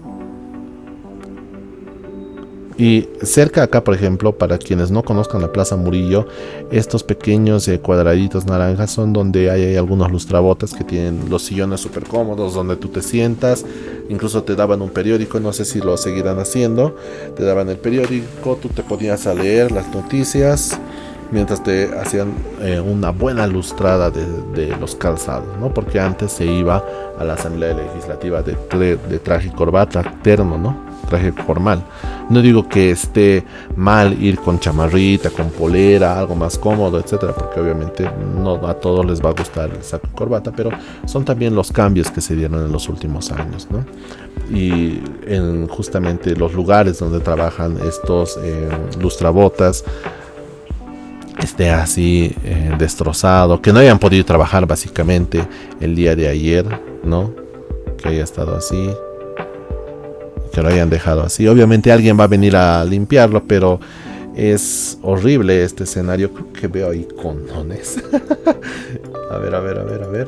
Y cerca acá, por ejemplo, para quienes no conozcan la Plaza Murillo, estos pequeños cuadraditos naranjas son donde hay algunos lustrabotas que tienen los sillones súper cómodos, donde tú te sientas. Incluso te daban un periódico, no sé si lo seguirán haciendo. Te daban el periódico, tú te ponías a leer las noticias mientras te hacían una buena lustrada de los calzados, ¿no? Porque antes se iba a la Asamblea Legislativa de traje y corbata, terno, ¿no? Traje formal. No digo que esté mal ir con chamarrita, con polera, algo más cómodo, etcétera, porque obviamente no a todos les va a gustar el saco y corbata, pero son también los cambios que se dieron en los últimos años, ¿no? Y en justamente los lugares donde trabajan estos lustrabotas, esté así destrozado, que no hayan podido trabajar básicamente el día de ayer, ¿no? Que haya estado así, que lo hayan dejado así. Obviamente alguien va a venir a limpiarlo, pero es horrible este escenario. Creo que veo ahí condones. A ver.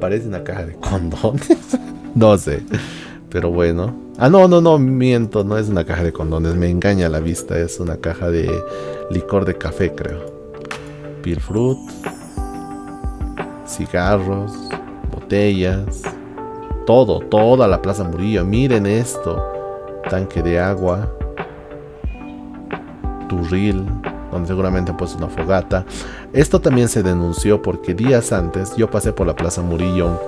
Parece una caja de condones. No sé, pero bueno. No, miento, no es una caja de condones, me engaña la vista, es una caja de licor de café, creo. Pilfrut, cigarros, botellas, toda la Plaza Murillo. Miren esto, tanque de agua, turril, donde seguramente han puesto una fogata. Esto también se denunció porque días antes yo pasé por la Plaza Murillo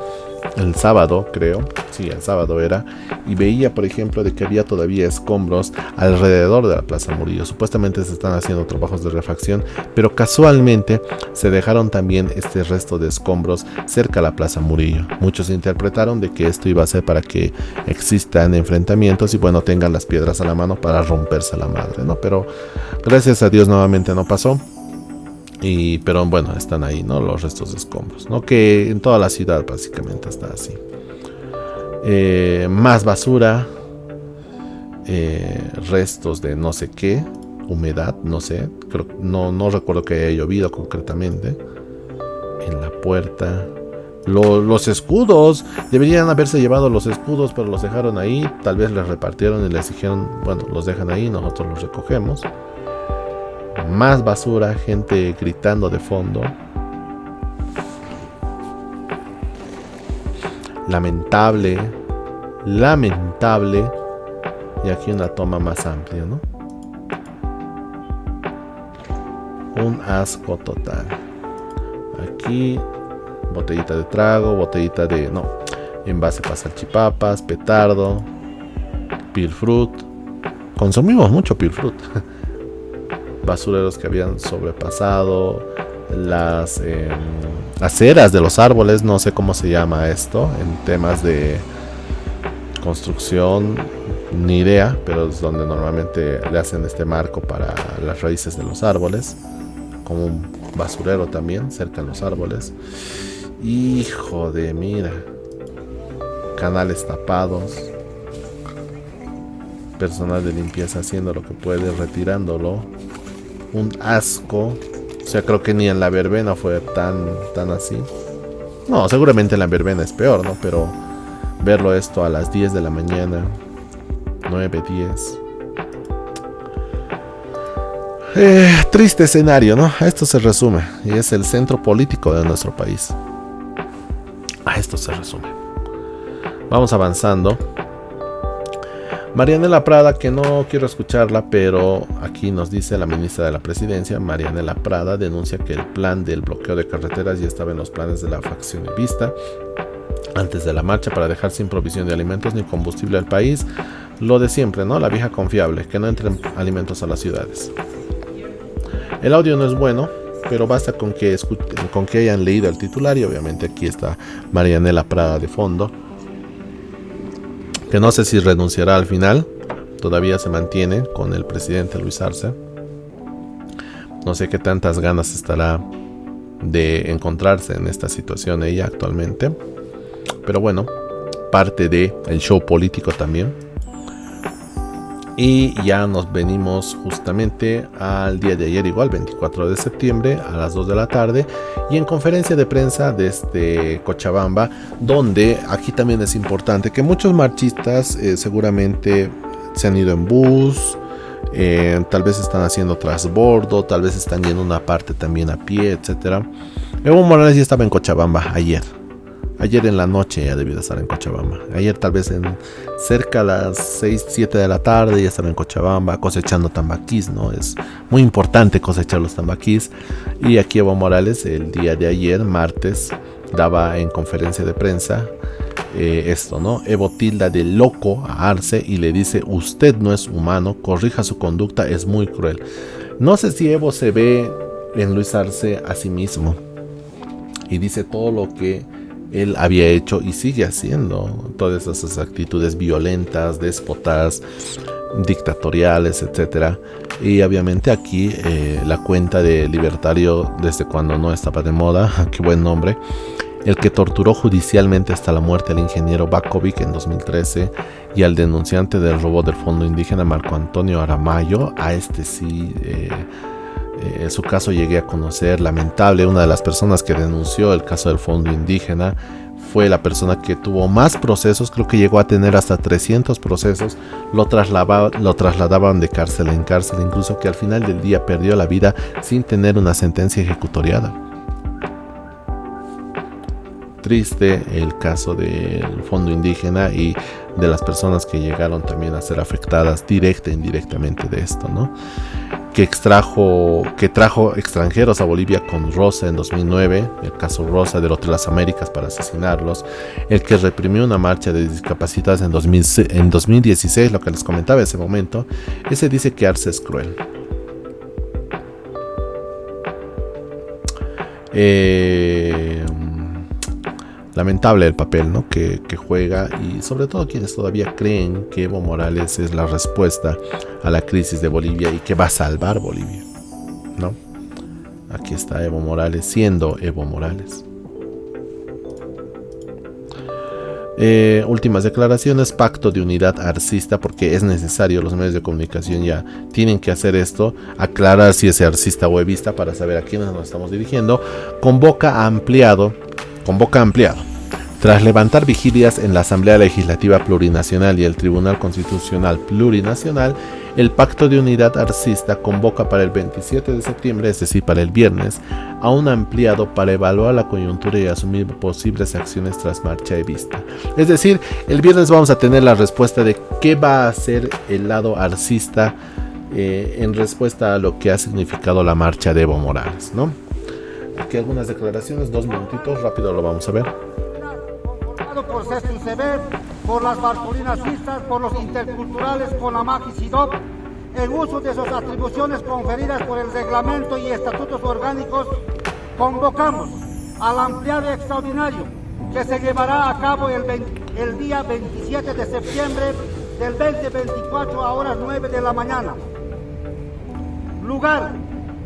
el sábado, creo, sí, el sábado era, y veía, por ejemplo, de que había todavía escombros alrededor de la Plaza Murillo. Supuestamente se están haciendo trabajos de refacción, pero casualmente se dejaron también este resto de escombros cerca a la Plaza Murillo. Muchos interpretaron de que esto iba a ser para que existan enfrentamientos y bueno, tengan las piedras a la mano para romperse la madre, ¿no? Pero gracias a Dios nuevamente no pasó. Pero bueno, están ahí, ¿no? Los restos de escombros, ¿no? Que en toda la ciudad básicamente está así. Más basura, restos de no sé qué, humedad, no sé, creo, no recuerdo que haya llovido concretamente. En la puerta, los escudos, deberían haberse llevado los escudos, pero los dejaron ahí. Tal vez les repartieron y les dijeron, bueno, los dejan ahí, nosotros los recogemos. Más basura, gente gritando de fondo. Lamentable. Y aquí una toma más amplia, ¿no? Un asco total. Aquí botellita de trago, botellita de... no, envase para salchipapas, petardo, pilfrut. Consumimos mucho pilfrut. Basureros que habían sobrepasado las aceras de los árboles, no sé cómo se llama esto en temas de construcción, ni idea, pero es donde normalmente le hacen este marco para las raíces de los árboles, como un basurero también cerca de los árboles. Hijo de mira, canales tapados, personal de limpieza haciendo lo que puede, retirándolo. Un asco. O sea, creo que ni en la verbena fue tan así. No, seguramente en la verbena es peor, ¿no? Pero verlo esto a las 10 de la mañana, 9, 10. Triste escenario, ¿no? A esto se resume. Y es el centro político de nuestro país. A esto se resume. Vamos avanzando. Marianela Prada, que no quiero escucharla, pero aquí nos dice la ministra de la Presidencia, Marianela Prada, denuncia que el plan del bloqueo de carreteras ya estaba en los planes de la faccionista antes de la marcha para dejar sin provisión de alimentos ni combustible al país. Lo de siempre, ¿no? La vieja confiable, que no entren alimentos a las ciudades. El audio no es bueno, pero basta con que hayan leído el titular y obviamente aquí está Marianela Prada de fondo. Que no sé si renunciará al final, todavía se mantiene con el presidente Luis Arce. No sé qué tantas ganas estará de encontrarse en esta situación ella actualmente, pero bueno, parte de el show político también. Y ya nos venimos justamente al día de ayer, igual 24 de septiembre a las 2 de la tarde, y en conferencia de prensa desde Cochabamba, donde aquí también es importante que muchos marchistas seguramente se han ido en bus, Tal vez están haciendo transbordo, tal vez están yendo una parte también a pie, etcétera. Evo Morales ya estaba en Cochabamba ayer en la noche, ya debió de estar en Cochabamba. Ayer tal vez cerca a las 6, 7 de la tarde ya estaba en Cochabamba cosechando tambaquís, ¿no? Es muy importante cosechar los tambaquís. Y aquí Evo Morales el día de ayer, martes, daba en conferencia de prensa esto, ¿no? Evo tilda de loco a Arce y le dice: usted no es humano, corrija su conducta, es muy cruel. No sé si Evo se ve en Luis Arce a sí mismo y dice todo lo que él había hecho y sigue haciendo, todas esas actitudes violentas, déspotas, dictatoriales, etcétera. Y obviamente aquí la cuenta de Libertario, desde cuando no estaba de moda, qué buen nombre, el que torturó judicialmente hasta la muerte al ingeniero Bakovic en 2013 y al denunciante del robo del fondo indígena Marco Antonio Aramayo. A este sí, su caso llegué a conocer, lamentable. Una de las personas que denunció el caso del fondo indígena fue la persona que tuvo más procesos, creo que llegó a tener hasta 300 procesos, lo trasladaban de cárcel en cárcel, incluso que al final del día perdió la vida sin tener una sentencia ejecutoriada. Triste el caso del fondo indígena y de las personas que llegaron también a ser afectadas directa e indirectamente de esto, ¿no? Que trajo extranjeros a Bolivia con Rosa en 2009, el caso Rosa del Hotel Las Américas para asesinarlos, el que reprimió una marcha de discapacitados en 2016, lo que les comentaba en ese momento. Ese dice que Arce es cruel. Lamentable el papel, ¿no? que juega, y sobre todo quienes todavía creen que Evo Morales es la respuesta a la crisis de Bolivia y que va a salvar Bolivia, ¿no? Aquí está Evo Morales siendo Evo Morales. Últimas declaraciones: pacto de unidad arcista, porque es necesario, los medios de comunicación ya tienen que hacer esto, aclarar si es arcista o evista para saber a quiénes nos estamos dirigiendo. Convoca ampliado. Tras levantar vigilias en la Asamblea Legislativa Plurinacional y el Tribunal Constitucional Plurinacional, el Pacto de Unidad Arcista convoca para el 27 de septiembre, es decir, para el viernes, a un ampliado para evaluar la coyuntura y asumir posibles acciones tras marcha evista. Es decir, el viernes vamos a tener la respuesta de qué va a hacer el lado arcista en respuesta a lo que ha significado la marcha de Evo Morales, ¿no? Aquí algunas declaraciones, 2 minutitos, rápido lo vamos a ver. Conformado por CESUCB, por las bartolinasistas, por los interculturales CONAMAC y SIDOP, en uso de sus atribuciones conferidas por el reglamento y estatutos orgánicos, convocamos al ampliado extraordinario que se llevará a cabo el día 27 de septiembre del 2024 a horas 9 de la mañana. Lugar: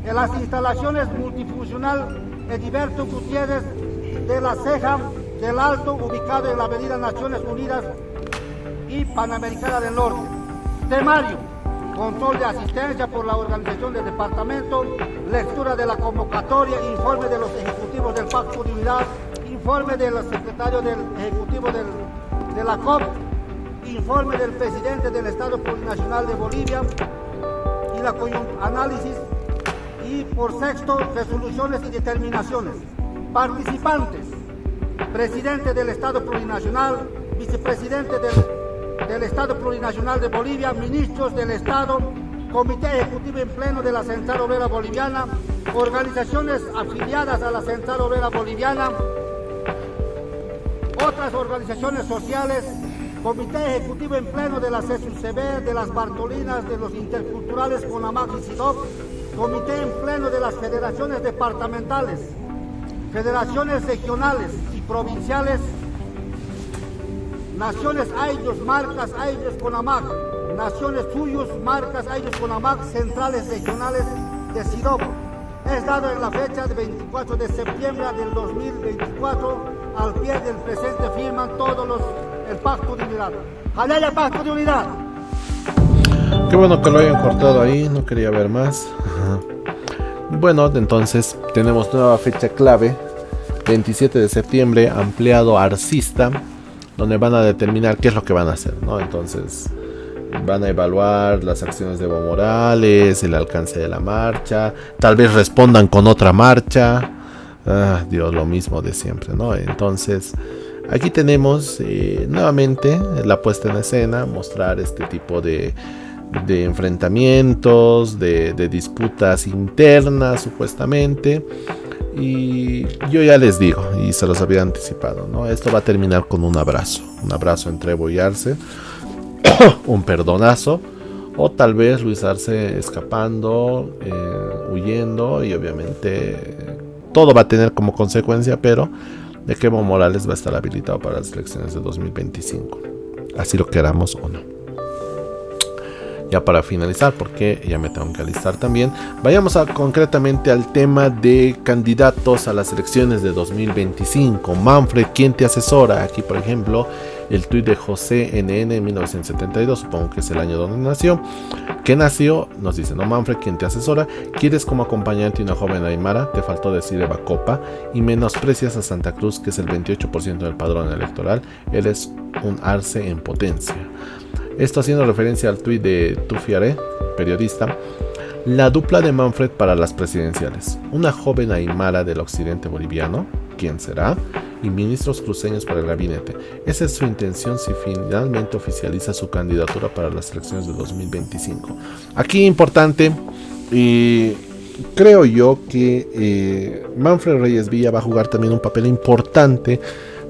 en las instalaciones multifuncional Heriberto Gutiérrez de la Ceja del Alto, ubicado en la avenida Naciones Unidas y Panamericana del Norte. Temario: control de asistencia por la organización del departamento, lectura de la convocatoria, informe de los ejecutivos del Pacto de Unidad, informe del secretario del ejecutivo de la COP, informe del presidente del Estado Plurinacional de Bolivia y la análisis. Y por sexto, resoluciones y determinaciones. Participantes: presidente del Estado Plurinacional, vicepresidente del Estado Plurinacional de Bolivia, ministros del Estado, Comité Ejecutivo en Pleno de la Central Obrera Boliviana, organizaciones afiliadas a la Central Obrera Boliviana, otras organizaciones sociales, Comité Ejecutivo en Pleno de la CESUCB, de las Bartolinas, de los interculturales CONAMAC y SIDOP, Comité en Pleno de las federaciones departamentales, federaciones regionales y provinciales, naciones Ayllus, marcas Ayllus CONAMAC, naciones Suyus, marcas Ayllus CONAMAC, centrales regionales de SIDOP. Es dado en la fecha de 24 de septiembre del 2024, al pie del presente firman todos el Pacto de Unidad. ¡Jalaya Pacto de Unidad! Qué bueno que lo hayan cortado ahí, no quería ver más. Bueno, entonces tenemos nueva fecha clave, 27 de septiembre, ampliado arcista, donde van a determinar qué es lo que van a hacer, ¿no? Entonces, van a evaluar las acciones de Evo Morales, el alcance de la marcha, tal vez respondan con otra marcha. Dios, lo mismo de siempre, ¿no? Entonces, aquí tenemos nuevamente la puesta en escena, mostrar este tipo de enfrentamientos, de disputas internas supuestamente. Y yo ya les digo, y se los había anticipado, ¿no? Esto va a terminar con un abrazo entre Evo y Arce, un perdonazo, o tal vez Luis Arce escapando, huyendo, y obviamente todo va a tener como consecuencia, pero de que Evo Morales va a estar habilitado para las elecciones de 2025, así lo queramos o no. Ya para finalizar, porque ya me tengo que alistar también, vayamos concretamente al tema de candidatos a las elecciones de 2025. Manfred, ¿quién te asesora? Aquí, por ejemplo, el tuit de José NN en 1972, supongo que es el año donde nació. ¿Qué nació? Nos dice, ¿no? Manfred, ¿quién te asesora? ¿Quieres como acompañante una joven aymara? Te faltó decir Eva Copa. Y menosprecias a Santa Cruz, que es el 28% del padrón electoral. Él es un Arce en potencia. Esto haciendo referencia al tuit de Tufiare, periodista. La dupla de Manfred para las presidenciales. Una joven aymara del occidente boliviano. ¿Quién será? Y ministros cruceños para el gabinete. Esa es su intención si finalmente oficializa su candidatura para las elecciones de 2025. Aquí importante, creo yo que Manfred Reyes Villa va a jugar también un papel importante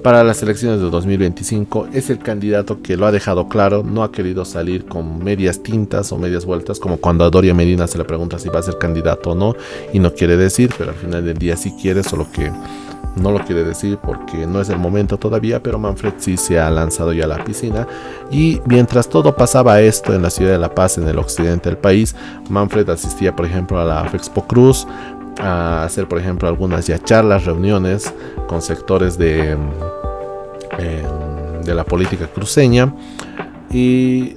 para las elecciones de 2025. Es el candidato que lo ha dejado claro, no ha querido salir con medias tintas o medias vueltas, como cuando a Doria Medina se le pregunta si va a ser candidato o no, y no quiere decir, pero al final del día sí quiere, solo que no lo quiere decir porque no es el momento todavía. Pero Manfred sí se ha lanzado ya a la piscina, y mientras todo pasaba esto en la ciudad de La Paz, en el occidente del país, Manfred asistía, por ejemplo, a la Fexpo Cruz, a hacer, por ejemplo, algunas ya charlas, reuniones con sectores de la política cruceña, y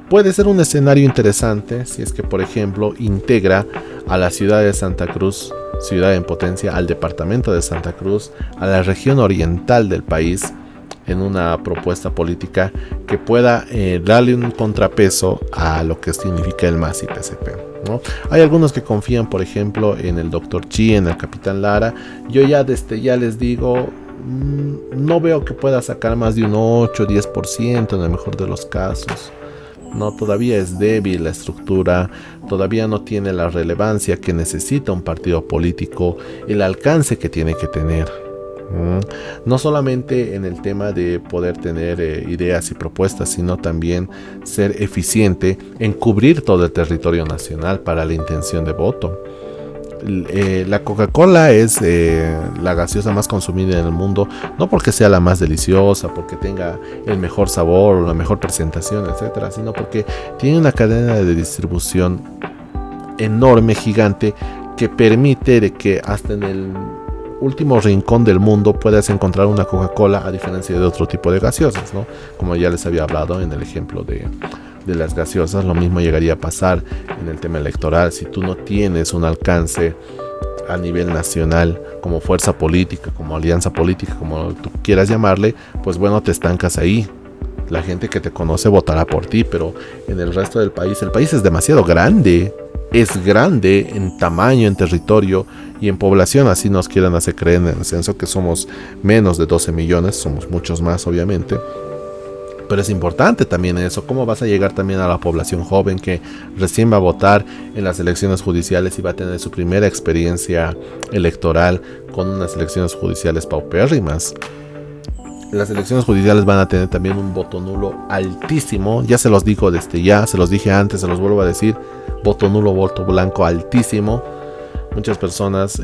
puede ser un escenario interesante si es que, por ejemplo, integra a la ciudad de Santa Cruz, ciudad en potencia, al departamento de Santa Cruz, a la región oriental del país, en una propuesta política que pueda darle un contrapeso a lo que significa el MAS y PSP, ¿no? Hay algunos que confían, por ejemplo, en el Dr. Chi, en el Capitán Lara. Yo ya les digo, no veo que pueda sacar más de un 8-10% en el mejor de los casos. No, todavía es débil la estructura, todavía no tiene la relevancia que necesita un partido político, el alcance que tiene que tener. No solamente en el tema de poder tener ideas y propuestas, sino también ser eficiente en cubrir todo el territorio nacional para la intención de voto. La Coca-Cola es la gaseosa más consumida en el mundo, no porque sea la más deliciosa, porque tenga el mejor sabor o la mejor presentación, etcétera, sino porque tiene una cadena de distribución enorme, gigante, que permite de que hasta en el último rincón del mundo puedas encontrar una Coca-Cola, a diferencia de otro tipo de gaseosas, ¿no? Como ya les había hablado en el ejemplo de las gaseosas, lo mismo llegaría a pasar en el tema electoral. Si tú no tienes un alcance a nivel nacional como fuerza política, como alianza política, como tú quieras llamarle, pues bueno, te estancas ahí. La gente que te conoce votará por ti, pero en el resto del país, el país es demasiado grande. Es grande en tamaño, en territorio y en población. Así nos quieran hacer creer en el censo que somos menos de 12 millones, somos muchos más, obviamente. Pero es importante también eso, cómo vas a llegar también a la población joven que recién va a votar en las elecciones judiciales y va a tener su primera experiencia electoral con unas elecciones judiciales paupérrimas. Las elecciones judiciales van a tener también un voto nulo altísimo, ya se los digo desde ya, se los dije antes, se los vuelvo a decir, voto nulo, voto blanco altísimo. Muchas personas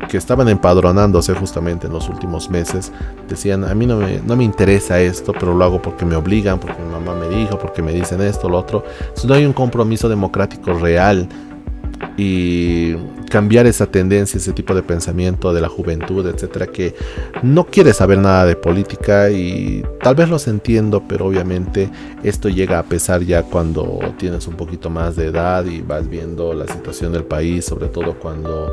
que estaban empadronándose justamente en los últimos meses decían, a mí no me interesa esto, pero lo hago porque me obligan, porque mi mamá me dijo, porque me dicen esto, lo otro. Si no hay un compromiso democrático real y cambiar esa tendencia, ese tipo de pensamiento de la juventud, etcétera, que no quiere saber nada de política, y tal vez los entiendo, pero obviamente esto llega a pesar ya cuando tienes un poquito más de edad y vas viendo la situación del país, sobre todo cuando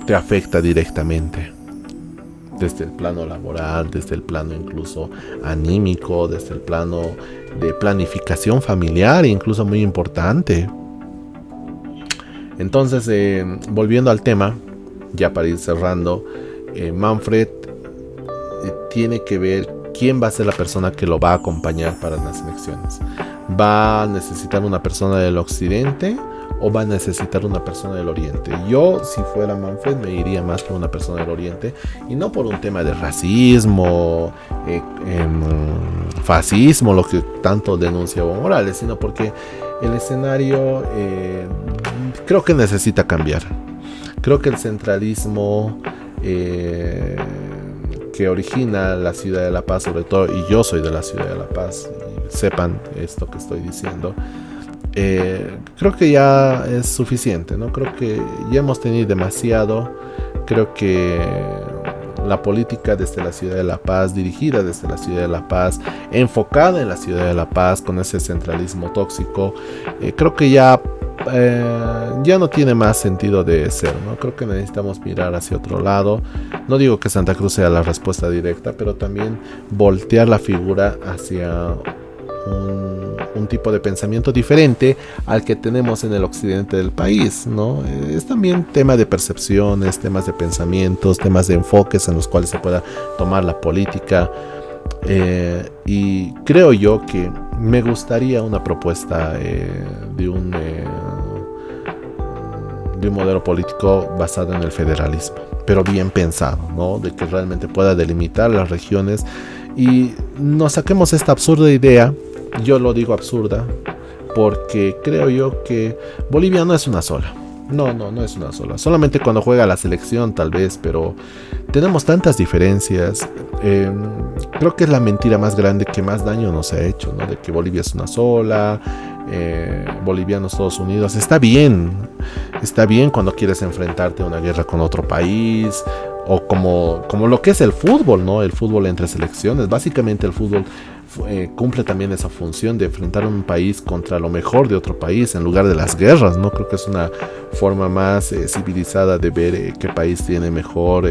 te afecta directamente. desde el plano laboral, desde el plano incluso anímico, desde el plano de planificación familiar, incluso muy importante. Entonces, volviendo al tema, ya para ir cerrando, Manfred tiene que ver quién va a ser la persona que lo va a acompañar para las elecciones. ¿Va a necesitar una persona del occidente o va a necesitar una persona del oriente? Yo, si fuera Manfred, me iría más por una persona del oriente, y no por un tema de racismo, fascismo, lo que tanto denuncia Evo Morales, sino porque el escenario creo que necesita cambiar. Creo que el centralismo que origina la ciudad de La Paz, sobre todo, y yo soy de la ciudad de La Paz, y sepan esto que estoy diciendo, creo que ya es suficiente, ¿no? Creo que ya hemos tenido demasiado. Creo que la política desde la ciudad de La Paz, dirigida desde la ciudad de La Paz, enfocada en la ciudad de La Paz, con ese centralismo tóxico, creo que ya no tiene más sentido de ser, ¿no? Creo que necesitamos mirar hacia otro lado. No digo que Santa Cruz sea la respuesta directa, pero también voltear la figura hacia un tipo de pensamiento diferente al que tenemos en el occidente del país, ¿no? Es también tema de percepciones, temas de pensamientos, temas de enfoques en los cuales se pueda tomar la política, y creo yo que me gustaría una propuesta de un modelo político basado en el federalismo, pero bien pensado, ¿no? De que realmente pueda delimitar las regiones y nos saquemos esta absurda idea. Yo lo digo absurda porque creo yo que Bolivia no es una sola. No es una sola. Solamente cuando juega la selección tal vez, pero tenemos tantas diferencias. Creo que es la mentira más grande que más daño nos ha hecho, ¿no? De que Bolivia es una sola, bolivianos todos unidos. Está bien cuando quieres enfrentarte a una guerra con otro país, o como lo que es el fútbol, ¿no? El fútbol entre selecciones. Básicamente el fútbol cumple también esa función de enfrentar un país contra lo mejor de otro país en lugar de las guerras, ¿no? Creo que es una forma más civilizada de ver qué país tiene mejor,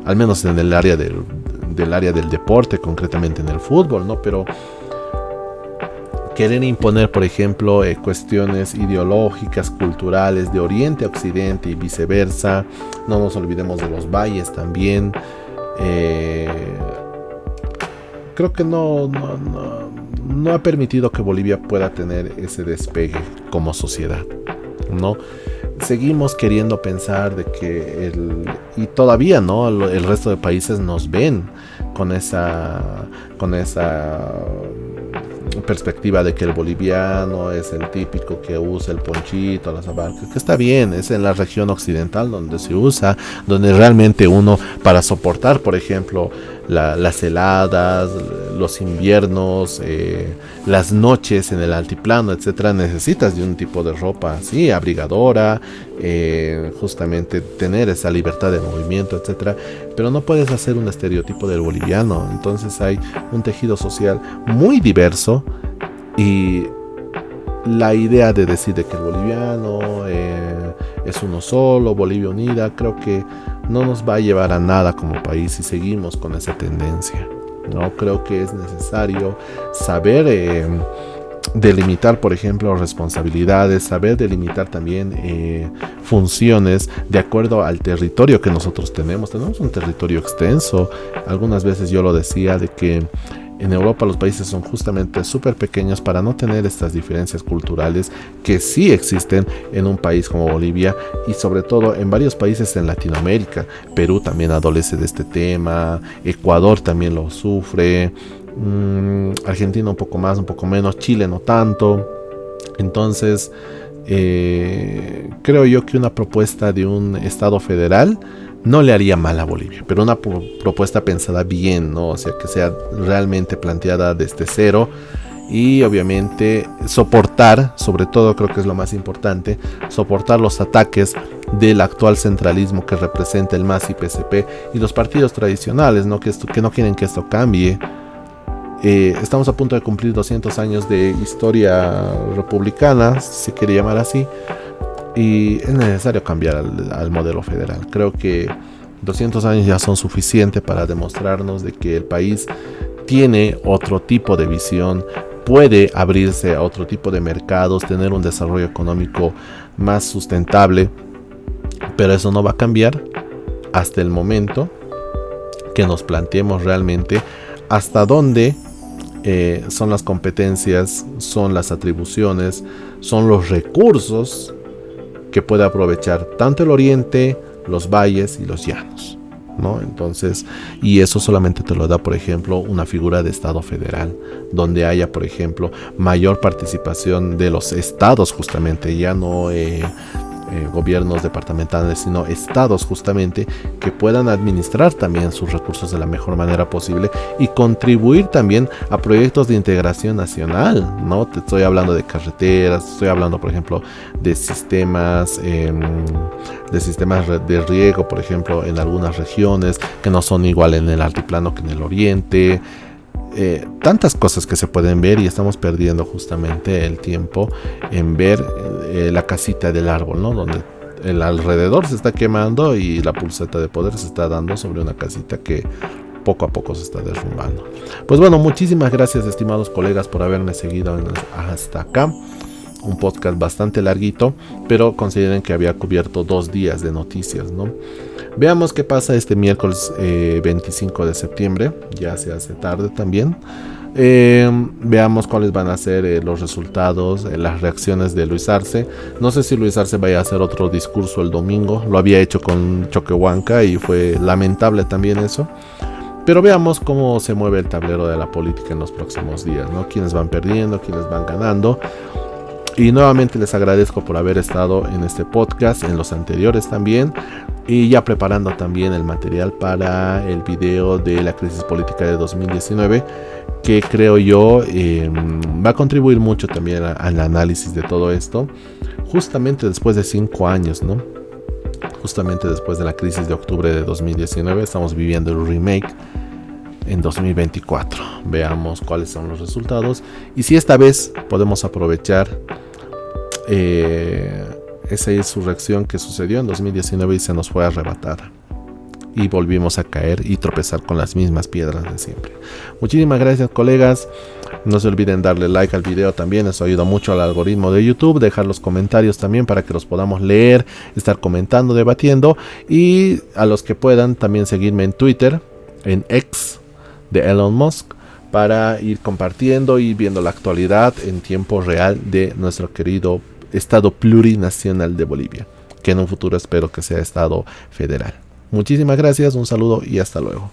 al menos en el área del área del deporte, concretamente en el fútbol, ¿no? Pero querer imponer, por ejemplo, cuestiones ideológicas, culturales, de oriente a occidente y viceversa. No nos olvidemos de los valles también. Creo que no ha permitido que Bolivia pueda tener ese despegue como sociedad, ¿no? Seguimos queriendo pensar de que y todavía no, el resto de países nos ven con esa perspectiva de que el boliviano es el típico que usa el ponchito, las abarcas, que está bien, es en la región occidental donde se usa, donde realmente uno, para soportar, por ejemplo, las heladas, los inviernos, las noches en el altiplano, etcétera, necesitas de un tipo de ropa así, abrigadora, justamente tener esa libertad de movimiento, etcétera, pero no puedes hacer un estereotipo del boliviano. Entonces hay un tejido social muy diverso, y la idea de decir de que el boliviano es uno solo, Bolivia unida, creo que no nos va a llevar a nada como país si seguimos con esa tendencia, ¿no? Creo que es necesario saber delimitar, por ejemplo, responsabilidades, saber delimitar también funciones de acuerdo al territorio que nosotros tenemos. Tenemos un territorio extenso. Algunas veces yo lo decía de que en Europa los países son justamente súper pequeños para no tener estas diferencias culturales que sí existen en un país como Bolivia, y sobre todo en varios países en Latinoamérica. Perú también adolece de este tema, Ecuador también lo sufre, Argentina un poco más, un poco menos, Chile no tanto. Entonces creo yo que una propuesta de un Estado federal no le haría mal a Bolivia, pero una propuesta pensada bien, ¿no? O sea, que sea realmente planteada desde cero, y obviamente soportar, sobre todo creo que es lo más importante, soportar los ataques del actual centralismo que representa el MAS y PSP y los partidos tradicionales, ¿no? Que no quieren que esto cambie. Estamos a punto de cumplir 200 años de historia republicana, si se quiere llamar así, y es necesario cambiar al modelo federal. Creo que 200 años ya son suficientes para demostrarnos de que el país tiene otro tipo de visión, puede abrirse a otro tipo de mercados, tener un desarrollo económico más sustentable, pero eso no va a cambiar hasta el momento que nos planteemos realmente hasta dónde son las competencias, son las atribuciones, son los recursos que puede aprovechar tanto el oriente, los valles y los llanos, ¿no? Entonces, y eso solamente te lo da, por ejemplo, una figura de Estado federal, donde haya, por ejemplo, mayor participación de los estados, justamente, ya no gobiernos departamentales, sino estados justamente que puedan administrar también sus recursos de la mejor manera posible y contribuir también a proyectos de integración nacional, ¿no? Te estoy hablando de carreteras, estoy hablando, por ejemplo, de sistemas de riego, por ejemplo, en algunas regiones que no son igual en el altiplano que en el oriente. Tantas cosas que se pueden ver y estamos perdiendo justamente el tiempo en ver la casita del árbol, ¿no? Donde el alrededor se está quemando y la pulseta de poder se está dando sobre una casita que poco a poco se está derrumbando. Pues bueno, muchísimas gracias, estimados colegas, por haberme seguido hasta acá. Un podcast bastante larguito, pero consideren que había cubierto 2 días de noticias, ¿no? Veamos qué pasa este miércoles 25 de septiembre, ya se hace tarde también. Veamos cuáles van a ser los resultados, las reacciones de Luis Arce. No sé si Luis Arce vaya a hacer otro discurso el domingo, lo había hecho con Choquehuanca y fue lamentable también eso. Pero veamos cómo se mueve el tablero de la política en los próximos días, ¿no? Quiénes van perdiendo, quiénes van ganando. Y nuevamente les agradezco por haber estado en este podcast, en los anteriores también, y ya preparando también el material para el video de la crisis política de 2019, que creo yo va a contribuir mucho también al análisis de todo esto, justamente después de 5 años, ¿no? Justamente después de la crisis de octubre de 2019, estamos viviendo el remake en 2024. Veamos cuáles son los resultados y si esta vez podemos aprovechar esa insurrección que sucedió en 2019 y se nos fue arrebatada y volvimos a caer y tropezar con las mismas piedras de siempre. Muchísimas gracias, colegas. No se olviden darle like al video también, eso ayuda mucho al algoritmo de YouTube. Dejar los comentarios también para que los podamos leer, estar comentando, debatiendo, y a los que puedan también seguirme en Twitter, en X de Elon Musk, para ir compartiendo y viendo la actualidad en tiempo real de nuestro querido Estado plurinacional de Bolivia, que en un futuro espero que sea Estado federal. Muchísimas gracias, un saludo y hasta luego.